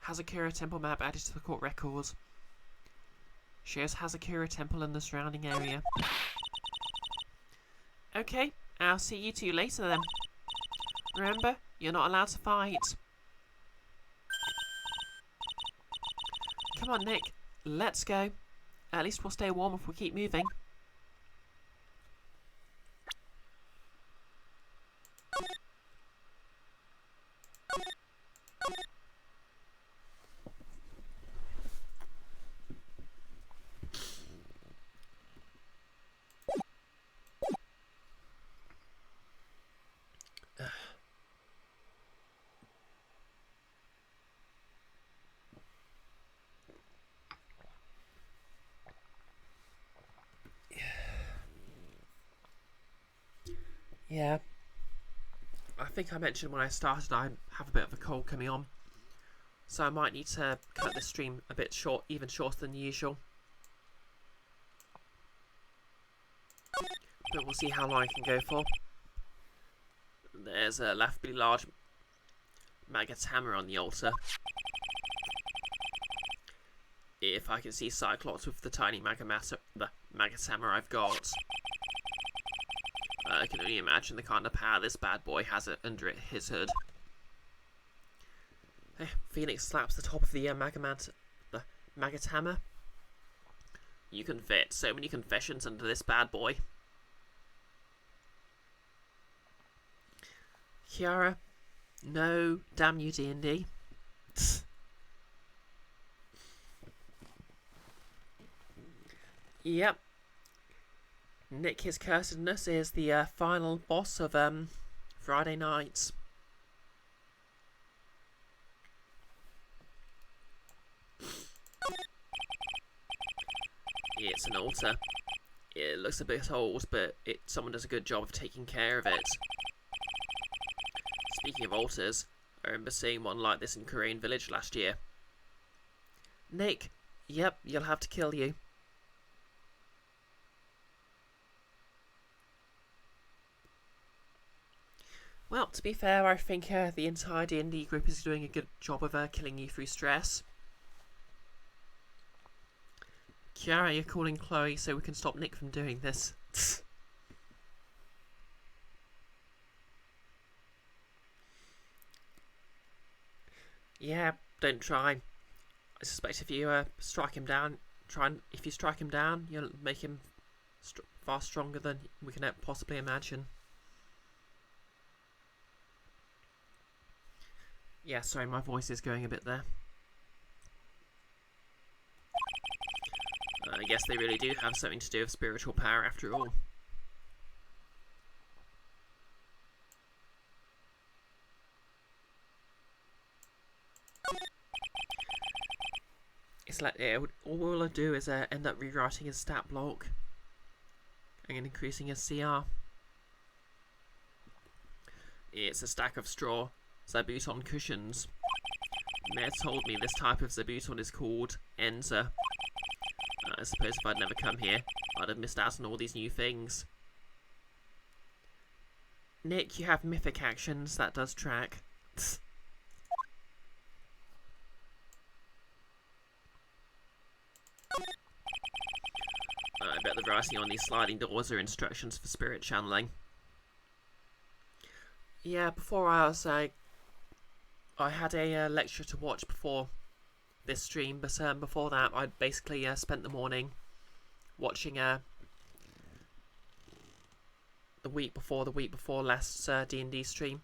Hazakura Temple map added to the court records. Shows Hazakura Temple and the surrounding area. Okay, I'll see you two later then. Remember, you're not allowed to fight. Come on, Nick. Let's go. At least we'll stay warm if we keep moving. Yeah. I think I mentioned when I started I have a bit of a cold coming on. So I might need to cut the stream a bit short, even shorter than usual. But we'll see how long I can go for. There's a laughably large maggot hammer on the altar. If I can see Cyclops with the tiny maggot hammer I've got, I can only imagine the kind of power this bad boy has under his hood. Phoenix slaps the top of the maggot hammer. You can fit so many confessions under this bad boy. Kiara, no, damn you, D&D. Yep. Nick, his cursedness is the final boss of Friday nights. It's an altar. It looks a bit old, but someone does a good job of taking care of it. Speaking of altars, I remember seeing one like this in Korean Village last year. Nick, yep, you'll have to kill you. Well, to be fair, I think the entire D&D group is doing a good job of killing you through stress. Kiara, you're calling Chloe so we can stop Nick from doing this. Yeah, don't try. I suspect if you strike him down, if you strike him down, you'll make him far stronger than we can possibly imagine. Yeah, sorry, my voice is going a bit there. I guess they really do have something to do with spiritual power after all. It's like all we'll do is end up rewriting his stat block and increasing his CR. It's a stack of straw zabuton cushions. Mayor told me this type of zabuton is called Enza. I suppose if I'd never come here, I'd have missed out on all these new things. Nick, you have mythic actions, that does track. I bet the writing on these sliding doors are instructions for spirit channeling. Yeah, before I had a lecture to watch before this stream, but before that, I basically spent the morning watching the week before last D&D stream,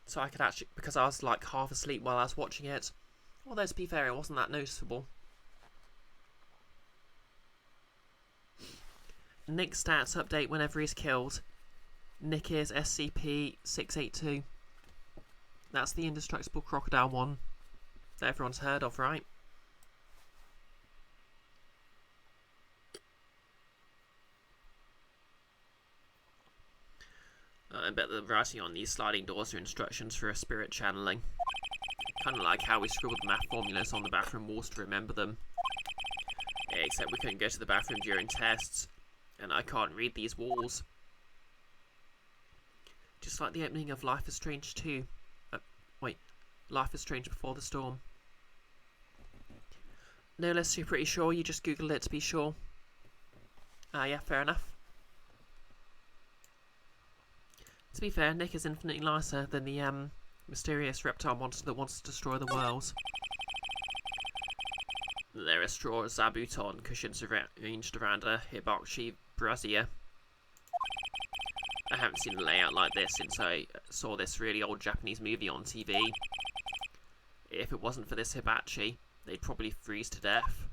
so I could actually, because I was like half asleep while I was watching it. Although to be fair, it wasn't that noticeable. Nick's stats update whenever he's killed. Nick is SCP-682. That's the indestructible crocodile one that everyone's heard of, right? I bet the writing on these sliding doors are instructions for a spirit channeling. Kind of like how we scribbled math formulas on the bathroom walls to remember them. Except we couldn't go to the bathroom during tests, and I can't read these walls. Just like the opening of Life is Strange 2. Life is Strange Before the Storm. No less, you're pretty sure you just googled it to be sure. Yeah, fair enough. To be fair, Nick is infinitely nicer than the mysterious reptile monster that wants to destroy the world. There are straw zabuton cushions arranged around a hibachi brazier. I haven't seen a layout like this since I saw this really old Japanese movie on TV. If it wasn't for this hibachi, they'd probably freeze to death.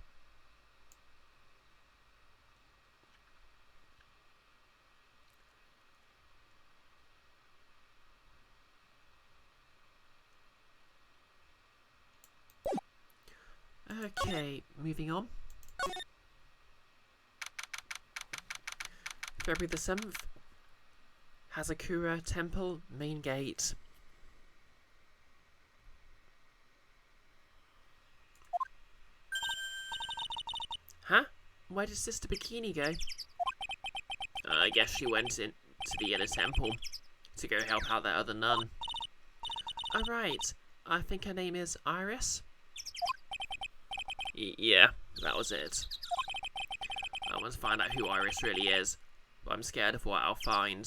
Okay, moving on. February the 7th. Hazakura Temple, main gate. Huh? Where did Sister Bikini go? I guess she went into the inner temple to go help out that other nun. Oh, right. I think her name is Iris. Yeah, that was it. I want to find out who Iris really is, but I'm scared of what I'll find.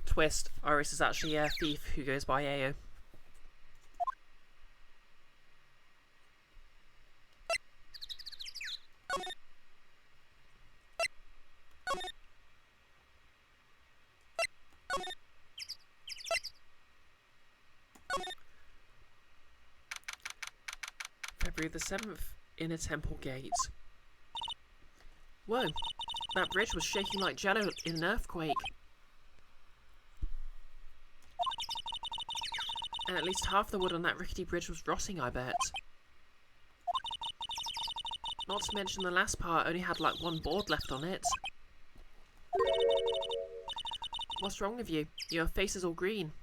Twist. Iris is actually a thief who goes by Ao. February the 7th, Inner Temple Gate. Whoa, that bridge was shaking like jello in an earthquake. And at least half the wood on that rickety bridge was rotting, I bet. Not to mention the last part only had like one board left on it. What's wrong with you? Your face is all green.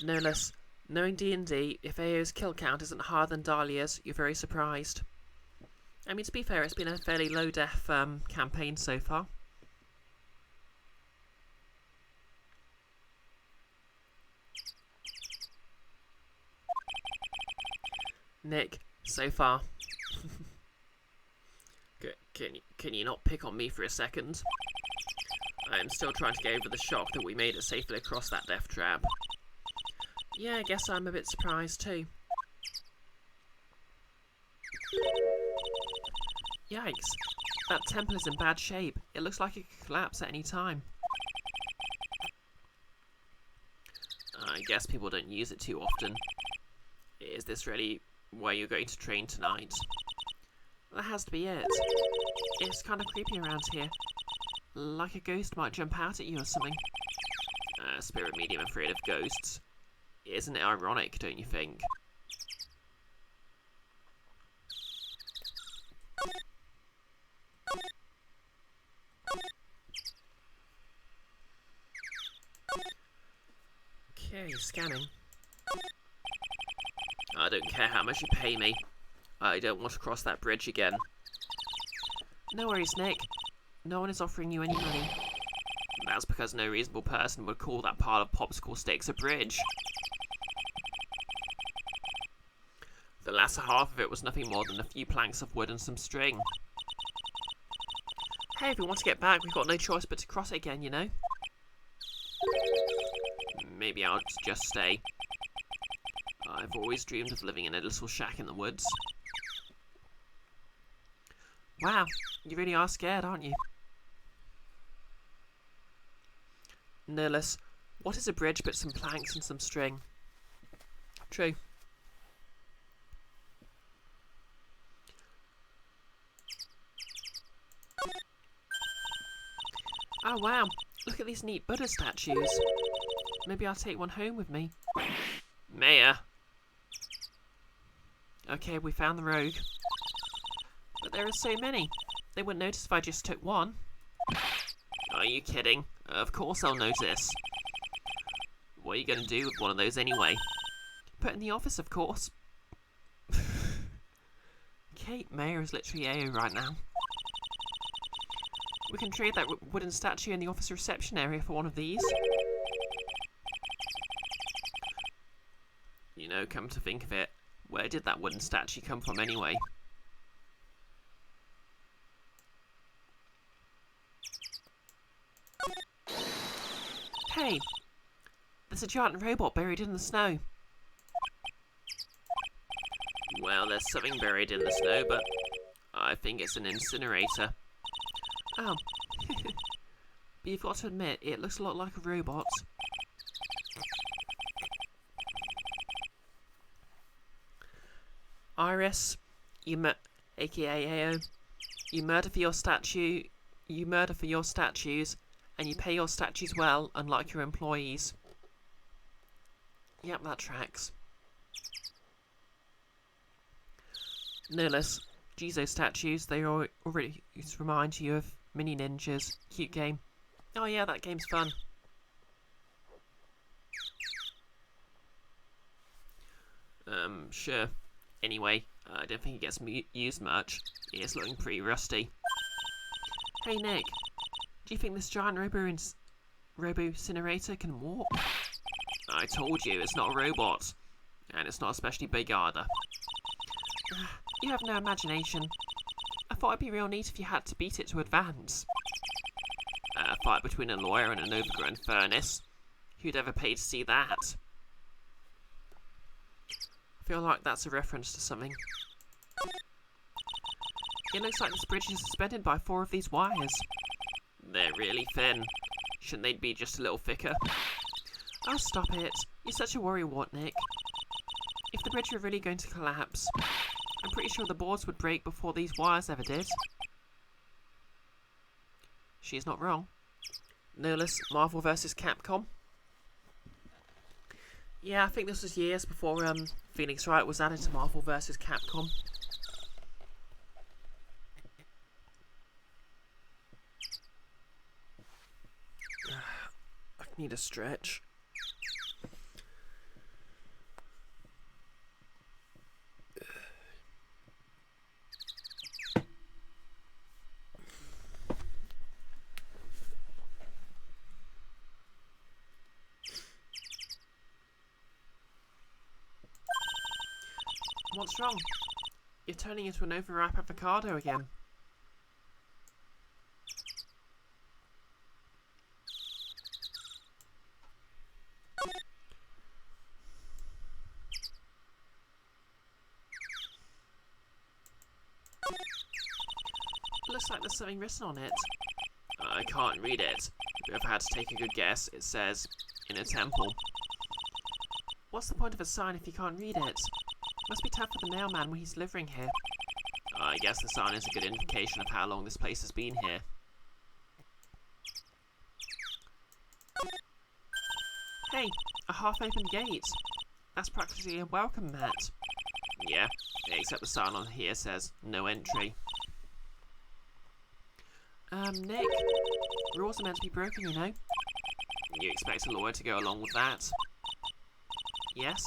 No less. Knowing D&D, if AO's kill count isn't higher than Dahlia's, you're very surprised. I mean, to be fair, it's been a fairly low-death campaign so far. Nick, so far. Can you not pick on me for a second? I am still trying to get over the shock that we made it safely across that death trap. Yeah, I guess I'm a bit surprised too. Yikes. That temple is in bad shape. It looks like it could collapse at any time. I guess people don't use it too often. Is this really where you're going to train tonight? That has to be it. It's kind of creepy around here. Like a ghost might jump out at you or something. Spirit medium afraid of ghosts. Isn't it ironic, don't you think? Okay, scanning. I don't care how much you pay me. I don't want to cross that bridge again. No worries, Nick. No one is offering you any money. That's because no reasonable person would call that pile of popsicle sticks a bridge. The latter half of it was nothing more than a few planks of wood and some string. Hey, if we want to get back, we've got no choice but to cross it again, you know? Maybe I'll just stay. I've always dreamed of living in a little shack in the woods. Wow, you really are scared, aren't you? Nerlus, what is a bridge but some planks and some string? True. Oh wow, look at these neat Buddha statues. Maybe I'll take one home with me. Mayor! Okay, we found the rogue. But there are so many. They wouldn't notice if I just took one. Are you kidding? Of course they'll notice. What are you going to do with one of those anyway? Put in the office, of course. Kate Mayor is literally AO right now. We can trade that wooden statue in the office reception area for one of these. You know, come to think of it, where did that wooden statue come from anyway? Hey! There's a giant robot buried in the snow. Well, there's something buried in the snow, but I think it's an incinerator. Oh. But you've got to admit, it looks a lot like a robot. Iris, aka AO, you murder for your statue, you murder for your statues, and you pay your statues well, unlike your employees. Yep, that tracks. Nerlus, Jizo statues, they already remind you of Mini Ninjas. Cute game. Oh yeah, that game's fun. Sure. Anyway, I don't think it gets used much. It's looking pretty rusty. Hey Nick, do you think this giant robo-incinerator can walk? I told you, it's not a robot. And it's not especially big either. You have no imagination. I thought it'd be real neat if you had to beat it to advance. A fight between a lawyer and an overgrown furnace. Who'd ever pay to see that? I feel like that's a reference to something. It looks like this bridge is suspended by 4 of these wires. They're really thin. Shouldn't they be just a little thicker? Oh, stop it. You're such a worrywart, Nick. If the bridge were really going to collapse, I'm pretty sure the boards would break before these wires ever did. She's not wrong. Nerlus, Marvel vs. Capcom. Yeah, I think this was years before Phoenix Wright was added to Marvel vs. Capcom. I need a stretch. What's wrong? You're turning into an overripe avocado again. Looks like there's something written on it. I can't read it. If I had to take a good guess, it says, in a temple. What's the point of a sign if you can't read it? Must be tough for the mailman when he's delivering here. I guess the sign is a good indication of how long this place has been here. Hey, a half-open gate. That's practically a welcome mat. Yeah, except the sign on here says, no entry. Nick, rules are meant to be broken, you know. You expect a lawyer to go along with that? Yes.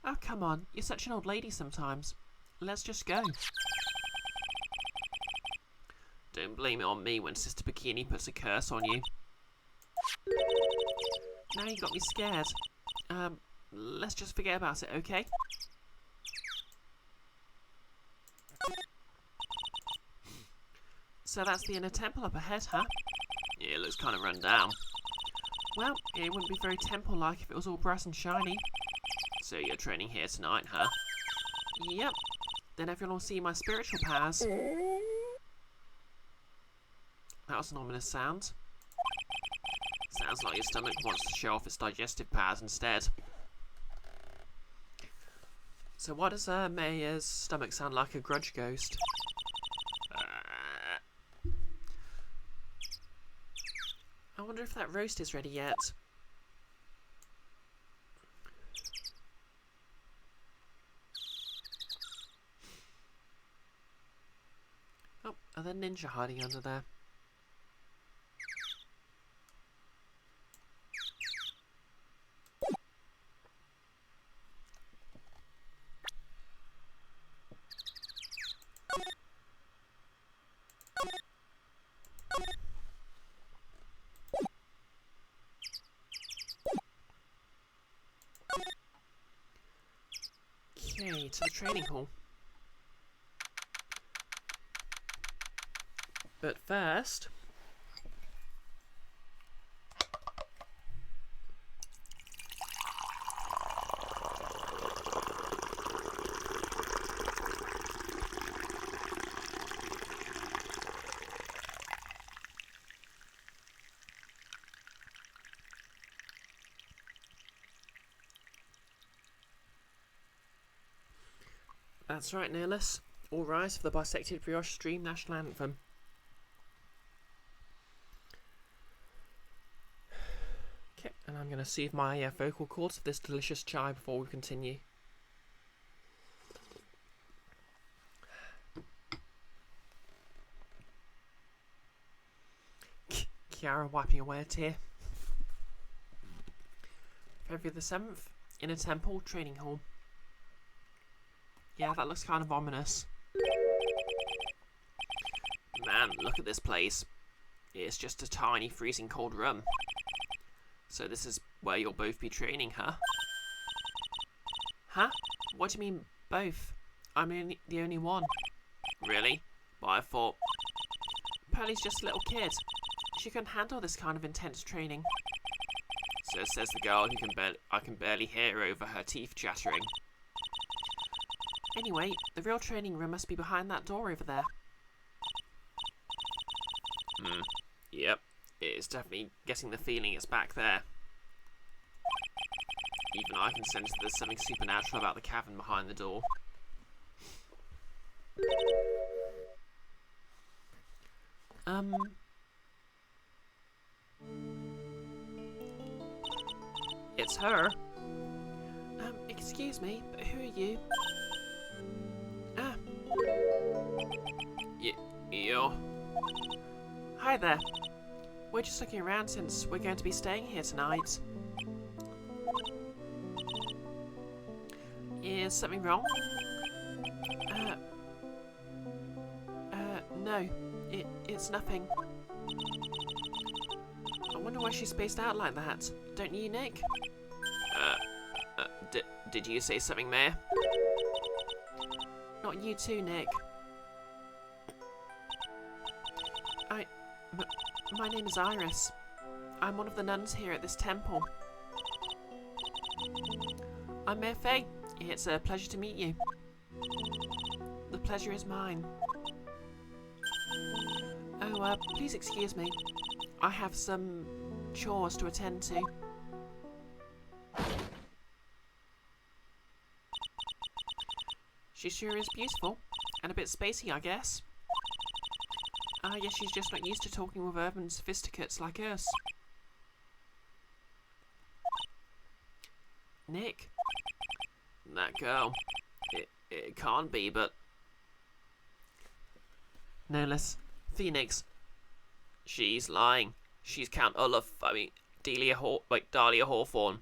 Oh, come on. You're such an old lady sometimes. Let's just go. Don't blame it on me when Sister Bikini puts a curse on you. Now you got me scared. Let's just forget about it, okay? So that's the inner temple up ahead, huh? Yeah, it looks kind of run down. Well, it wouldn't be very temple-like if it was all brass and shiny. So you're training here tonight, huh? Yep. Then everyone will see my spiritual powers. That was an ominous sound. Sounds like your stomach wants to show off its digestive powers instead. So why does Maya's stomach sound like a grudge ghost? I wonder if that roast is ready yet. Oh, are there ninja hiding under there? Okay, to the training hall. But first... That's right, Nearless. All rise for the Bisected Brioche Stream National Anthem. Okay, and I'm going to soothe my vocal cords with this delicious chai before we continue. Kiara wiping away a tear. February the 7th, in a temple training hall. Yeah, that looks kind of ominous. Man, look at this place. It's just a tiny freezing cold room. So this is where you'll both be training, huh? Huh? What do you mean, both? I'm the only one. Really? Well, I thought... Pearlie's just a little kid. She couldn't handle this kind of intense training. So says the girl who I can barely hear over her teeth chattering. Anyway, the real training room must be behind that door over there. Yep. It's definitely getting the feeling it's back there. Even I can sense that there's something supernatural about the cavern behind the door. It's her. Excuse me, but who are you? Ah. You're... Hi there. We're just looking around since we're going to be staying here tonight. Is something wrong? No. It's nothing. I wonder why she's spaced out like that. Don't you, Nick? Did you say something, Maya? Not you too, Nick. My name is Iris. I'm one of the nuns here at this temple. I'm Maya Faye. It's a pleasure to meet you. The pleasure is mine. Oh, please excuse me. I have some chores to attend to. She sure is beautiful, and a bit spacey, I guess. I guess she's just not used to talking with urban sophisticates like us. Nick? That girl. It can't be, but... Nolus. Phoenix. She's lying. She's Count Olaf, Dahlia Hawthorne.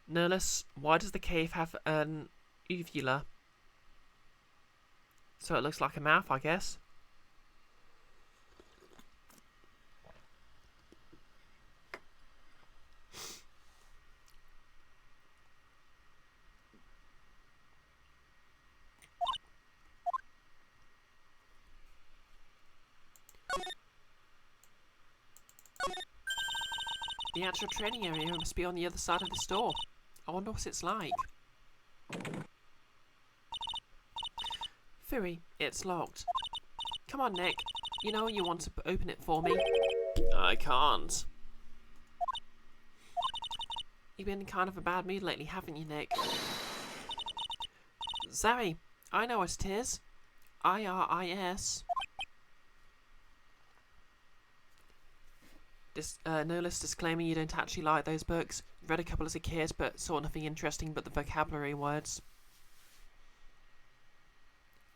Nolus, why does the cave have an uvula? So it looks like a mouth, I guess. The actual training area must be on the other side of this door. I wonder what it's like. Phooey, it's locked. Come on, Nick. You know you want to open it for me. I can't. You've been in kind of a bad mood lately, haven't you, Nick? Zoe, I know what it is. IRIS. No less disclaiming you don't actually like those books. Read a couple as a kid, but saw nothing interesting but the vocabulary words.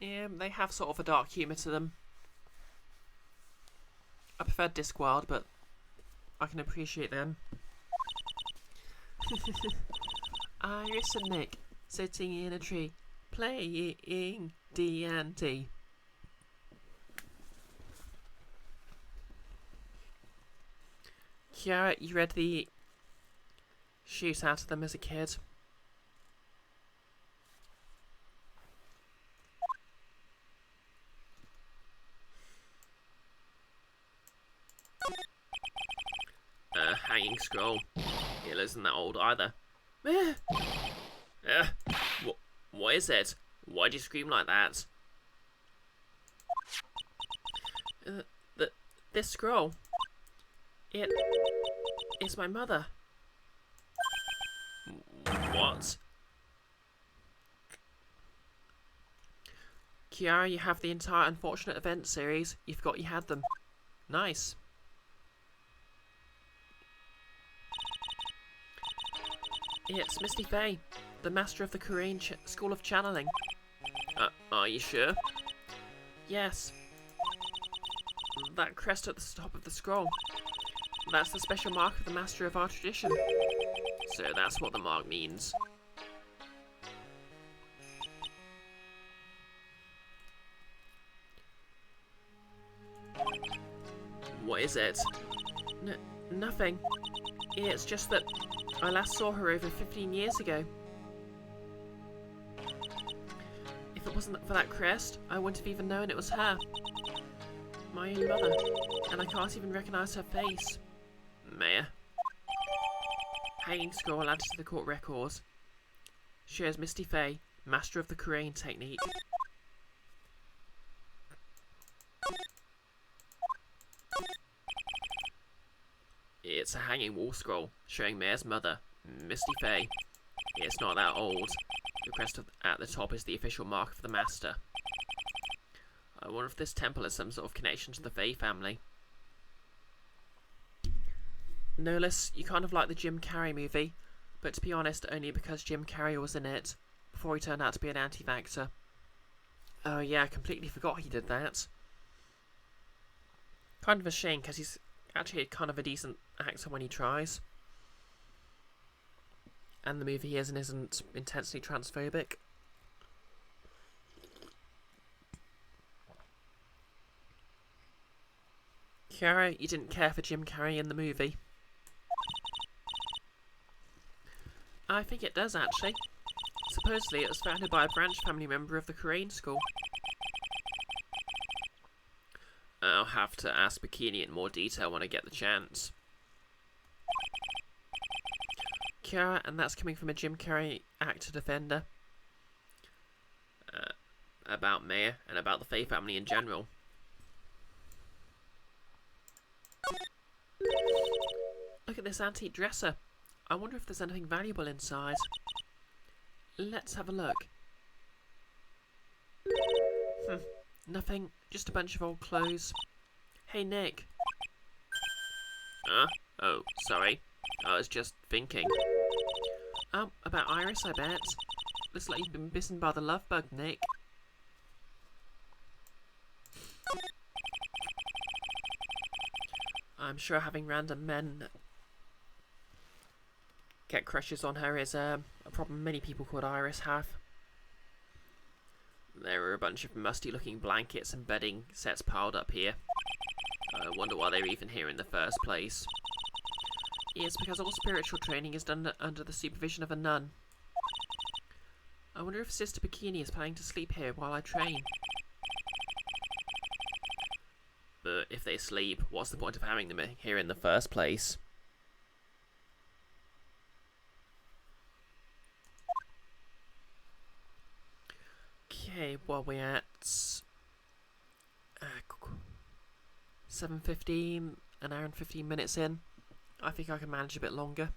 Yeah, they have sort of a dark humour to them. I prefer Discworld, but I can appreciate them. Iris and Nick sitting in a tree, playing D&D. Kiara, you read the shoot out of them as a kid. Hanging scroll. It isn't that old either. What is it? Why'd you scream like that? This scroll. It is my mother. What? Kiara, you have the entire Unfortunate Events series. You forgot you had them. Nice. It's Misty Faye, the master of the Korean School of Channeling. Are you sure? Yes. That crest at the top of the scroll. That's the special mark of the master of our tradition. So that's what the mark means. What is it? Nothing. It's just that I last saw her over 15 years ago. If it wasn't for that crest, I wouldn't have even known it was her. My own mother. And I can't even recognise her face. Maya? Hanging scroll added to the court records. Shows Misty Faye, master of the Korean technique. It's a hanging wall scroll showing Maya's mother, Misty Faye. It's not that old. The crest at the top is the official mark of the master. I wonder if this temple has some sort of connection to the Faye family. No less, you kind of like the Jim Carrey movie, but to be honest, only because Jim Carrey was in it, before he turned out to be an anti-vaxxer. Oh yeah, I completely forgot he did that. Kind of a shame, because he's actually kind of a decent actor when he tries. And the movie isn't intensely transphobic. Kiara, you didn't care for Jim Carrey in the movie. I think it does, actually. Supposedly, it was founded by a branch family member of the Korean school. I'll have to ask Bikini in more detail when I get the chance. Kiara, and that's coming from a Jim Carrey actor defender. About Maya and about the Faye family in general. Look at this antique dresser. I wonder if there's anything valuable inside. Let's have a look. Nothing. Just a bunch of old clothes. Hey, Nick. Oh, sorry. I was just thinking. Oh, about Iris, I bet. Looks like you've been bitten by the love bug, Nick. I'm sure having random men get crushes on her is a problem many people called Iris have. There are a bunch of musty-looking blankets and bedding sets piled up here. I wonder why they're even here in the first place. It's because all spiritual training is done under the supervision of a nun. I wonder if Sister Bikini is planning to sleep here while I train. But if they sleep, what's the point of having them here in the first place? Okay, well we're at 7:15, an hour and 15 minutes in. I think I can manage a bit longer.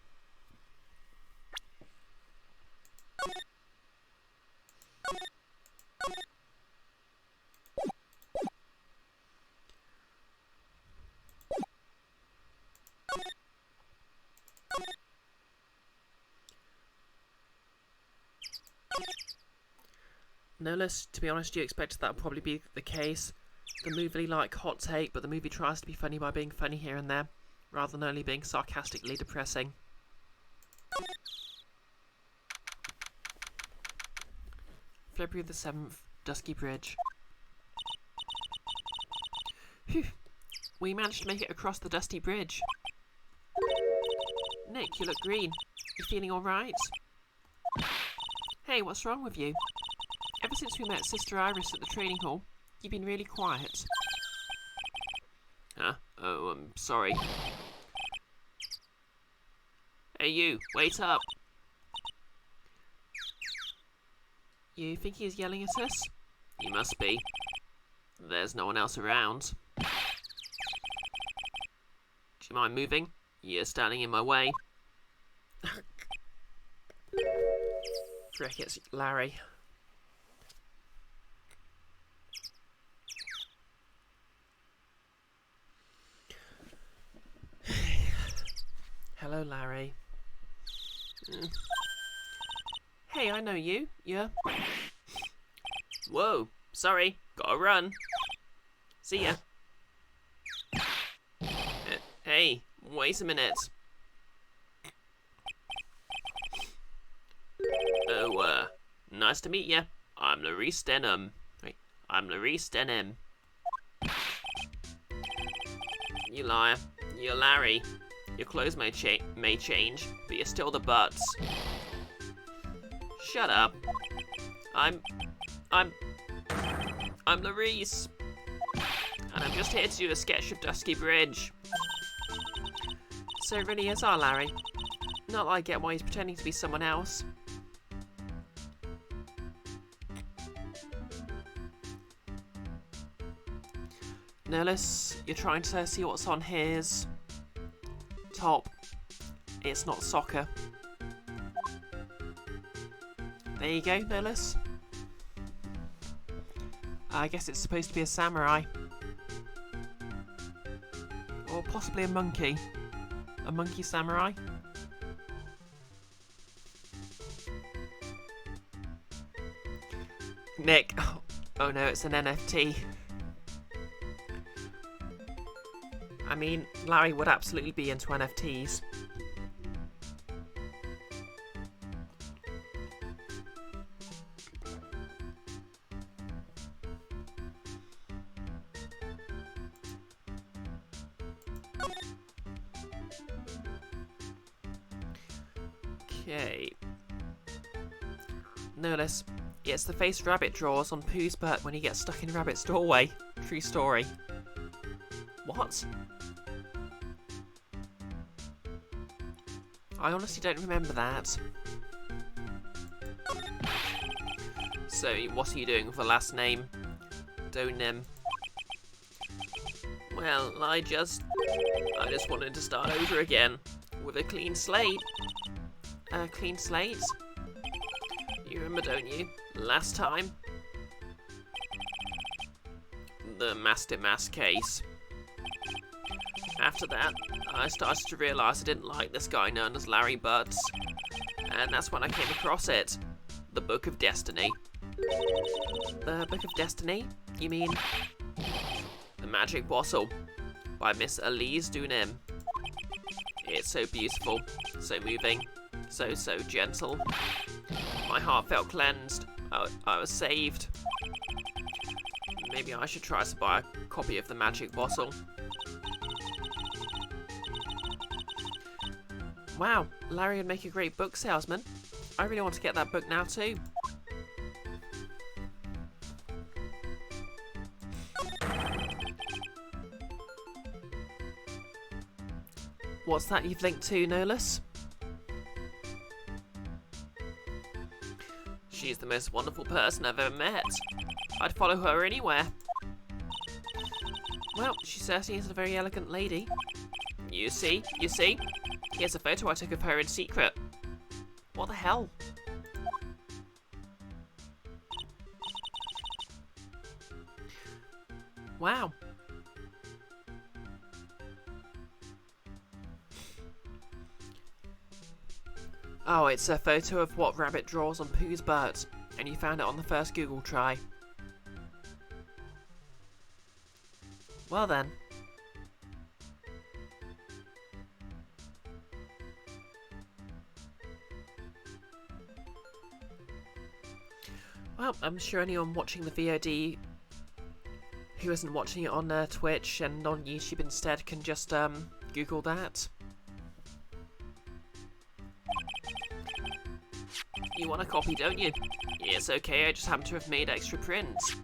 No less, to be honest, you expected that would probably be the case. The movie like hot take, but the movie tries to be funny by being funny here and there, rather than only being sarcastically depressing. February the 7th, Dusky Bridge. Phew, we managed to make it across the Dusty Bridge. Nick, you look green. You feeling alright? Hey, what's wrong with you? Ever since we met Sister Iris at the training hall, you've been really quiet. Oh, I'm sorry. Hey you, wait up! You think he's yelling at us? He must be. There's no one else around. Do you mind moving? You're standing in my way. Frick, it's Larry. Hello, Larry. Hey, I know you. Yeah. Whoa, sorry. Gotta run. See ya. Hey, wait a minute. Oh, nice to meet ya. I'm Larice Denham. Wait, I'm Larice Denham. You liar. You're Larry. Your clothes may change, but you're still the butts. Shut up. I'm Larice. And I'm just here to do a sketch of Dusky Bridge. So it really is our Larry. Not that I get why he's pretending to be someone else. Nellis, you're trying to see what's on his top. It's not soccer. There you go, Nellis. I guess it's supposed to be a samurai. Or possibly a monkey. A monkey samurai. Nick. Oh no, it's an NFT. I mean, Larry would absolutely be into NFTs. Okay. Notice, it's the face Rabbit draws on Pooh's butt when he gets stuck in Rabbit's doorway. True story. What? I honestly don't remember that. So, what are you doing with the last name? Donim. Well, I just wanted to start over again. With a clean slate. A clean slate? You remember, don't you? Last time? The Master Mass case. After that, I started to realise I didn't like this guy known as Larry Butts. And that's when I came across it. The Book of Destiny. The Book of Destiny? You mean... The Magic Bottle. By Miss Elise Dunim. It's so beautiful. So moving. So gentle. My heart felt cleansed. I was saved. Maybe I should try to buy a copy of the Magic Bottle. Wow, Larry would make a great book salesman. I really want to get that book now too. What's that you've linked to, Nolus? She's the most wonderful person I've ever met. I'd follow her anywhere. Well, she certainly is a very elegant lady. You see? Here's a photo I took of her in secret. What the hell? Wow. Oh, it's a photo of what rabbit draws on Pooh's butt, and you found it on the first Google try. Well then. Well, I'm sure anyone watching the VOD who isn't watching it on Twitch and on YouTube instead can just Google that. You want a copy, don't you? It's okay, I just happen to have made extra prints.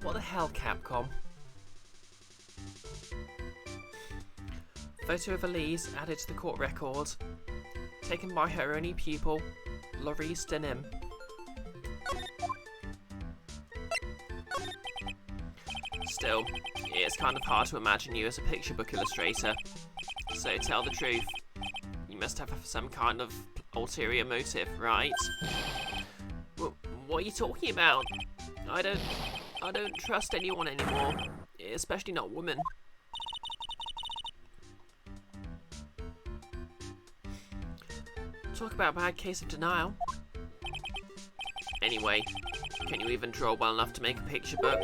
What the hell, Capcom? Photo of Elise added to the court record, taken by her only pupil, Laurie Denham. Still, it's kind of hard to imagine you as a picture book illustrator. So tell the truth. You must have some kind of ulterior motive, right? What are you talking about? I don't trust anyone anymore, especially not women. Talk about a bad case of denial. Anyway, can you even draw well enough to make a picture book?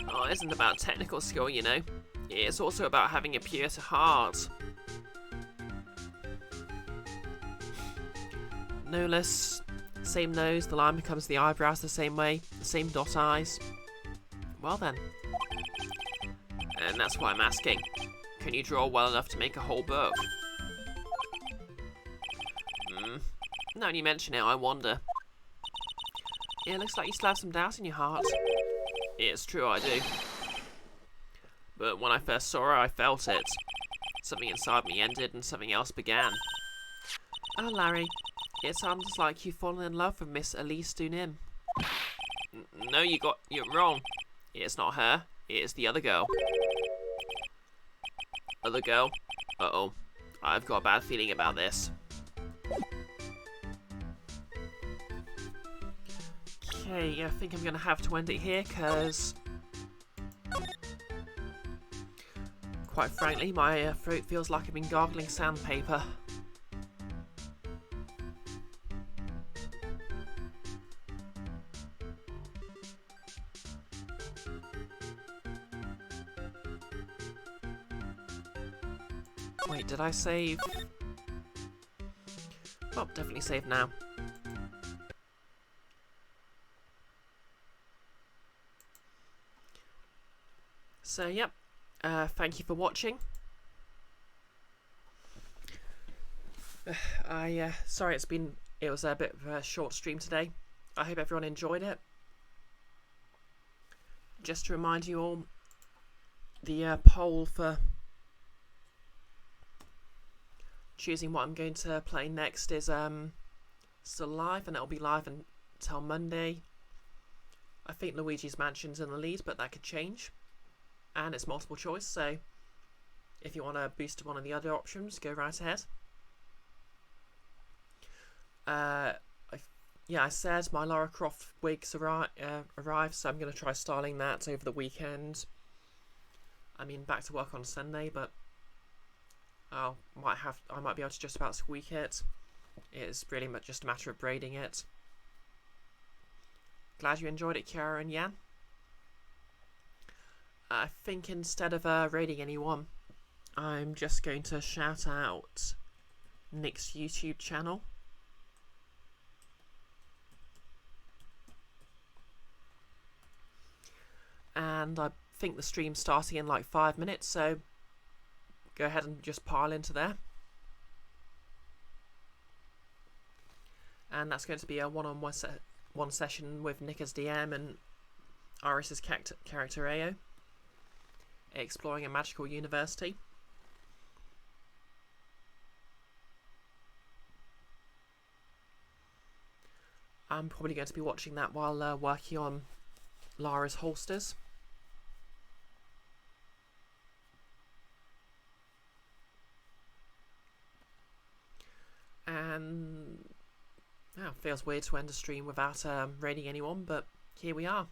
Oh, it isn't about technical skill, you know. It's also about having a pure heart. No less, same nose, the line becomes the eyebrows the same way, the same dot eyes. Well then. And that's why I'm asking. Can you draw well enough to make a whole book? Now you mention it, I wonder. It looks like you still have some doubt in your heart. It's true, I do. But when I first saw her, I felt it. Something inside me ended and something else began. Oh, Larry, it sounds like you've fallen in love with Miss Elise Denham. No, you're wrong. It's not her. It's the other girl. Other girl? Uh-oh. I've got a bad feeling about this. Okay, I think I'm going to have to end it here, because quite frankly, my throat feels like I've been gargling sandpaper. Wait, did I save? Oh, definitely save now. So, yep. Thank you for watching. Sorry it was a bit of a short stream today. I hope everyone enjoyed it. Just to remind you all, the poll for choosing what I'm going to play next is still live, and it'll be live until Monday. I think Luigi's Mansion's in the lead, but that could change. And it's multiple choice, so if you want to boost one of the other options, go right ahead. I said my Lara Croft wigs arrived, so I'm going to try styling that over the weekend. I mean, back to work on Sunday, but I might be able to just about squeak it. It's really just a matter of braiding it. Glad you enjoyed it, Kiara and Yan. I think instead of raiding anyone, I'm just going to shout out Nick's YouTube channel. And I think the stream's starting in like 5 minutes, so go ahead and just pile into there. And that's going to be a one-on-one session with Nick as DM and Iris's character Ao, exploring a magical university. I'm probably going to be watching that while working on Lara's holsters. And now feels weird to end a stream without raiding anyone, but here we are.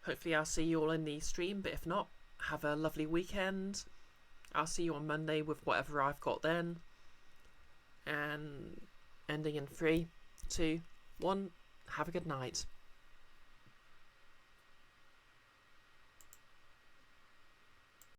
Hopefully I'll see you all in the stream, but if not, have a lovely weekend. I'll see you on Monday with whatever I've got then. And ending in 3, 2, 1, have a good night.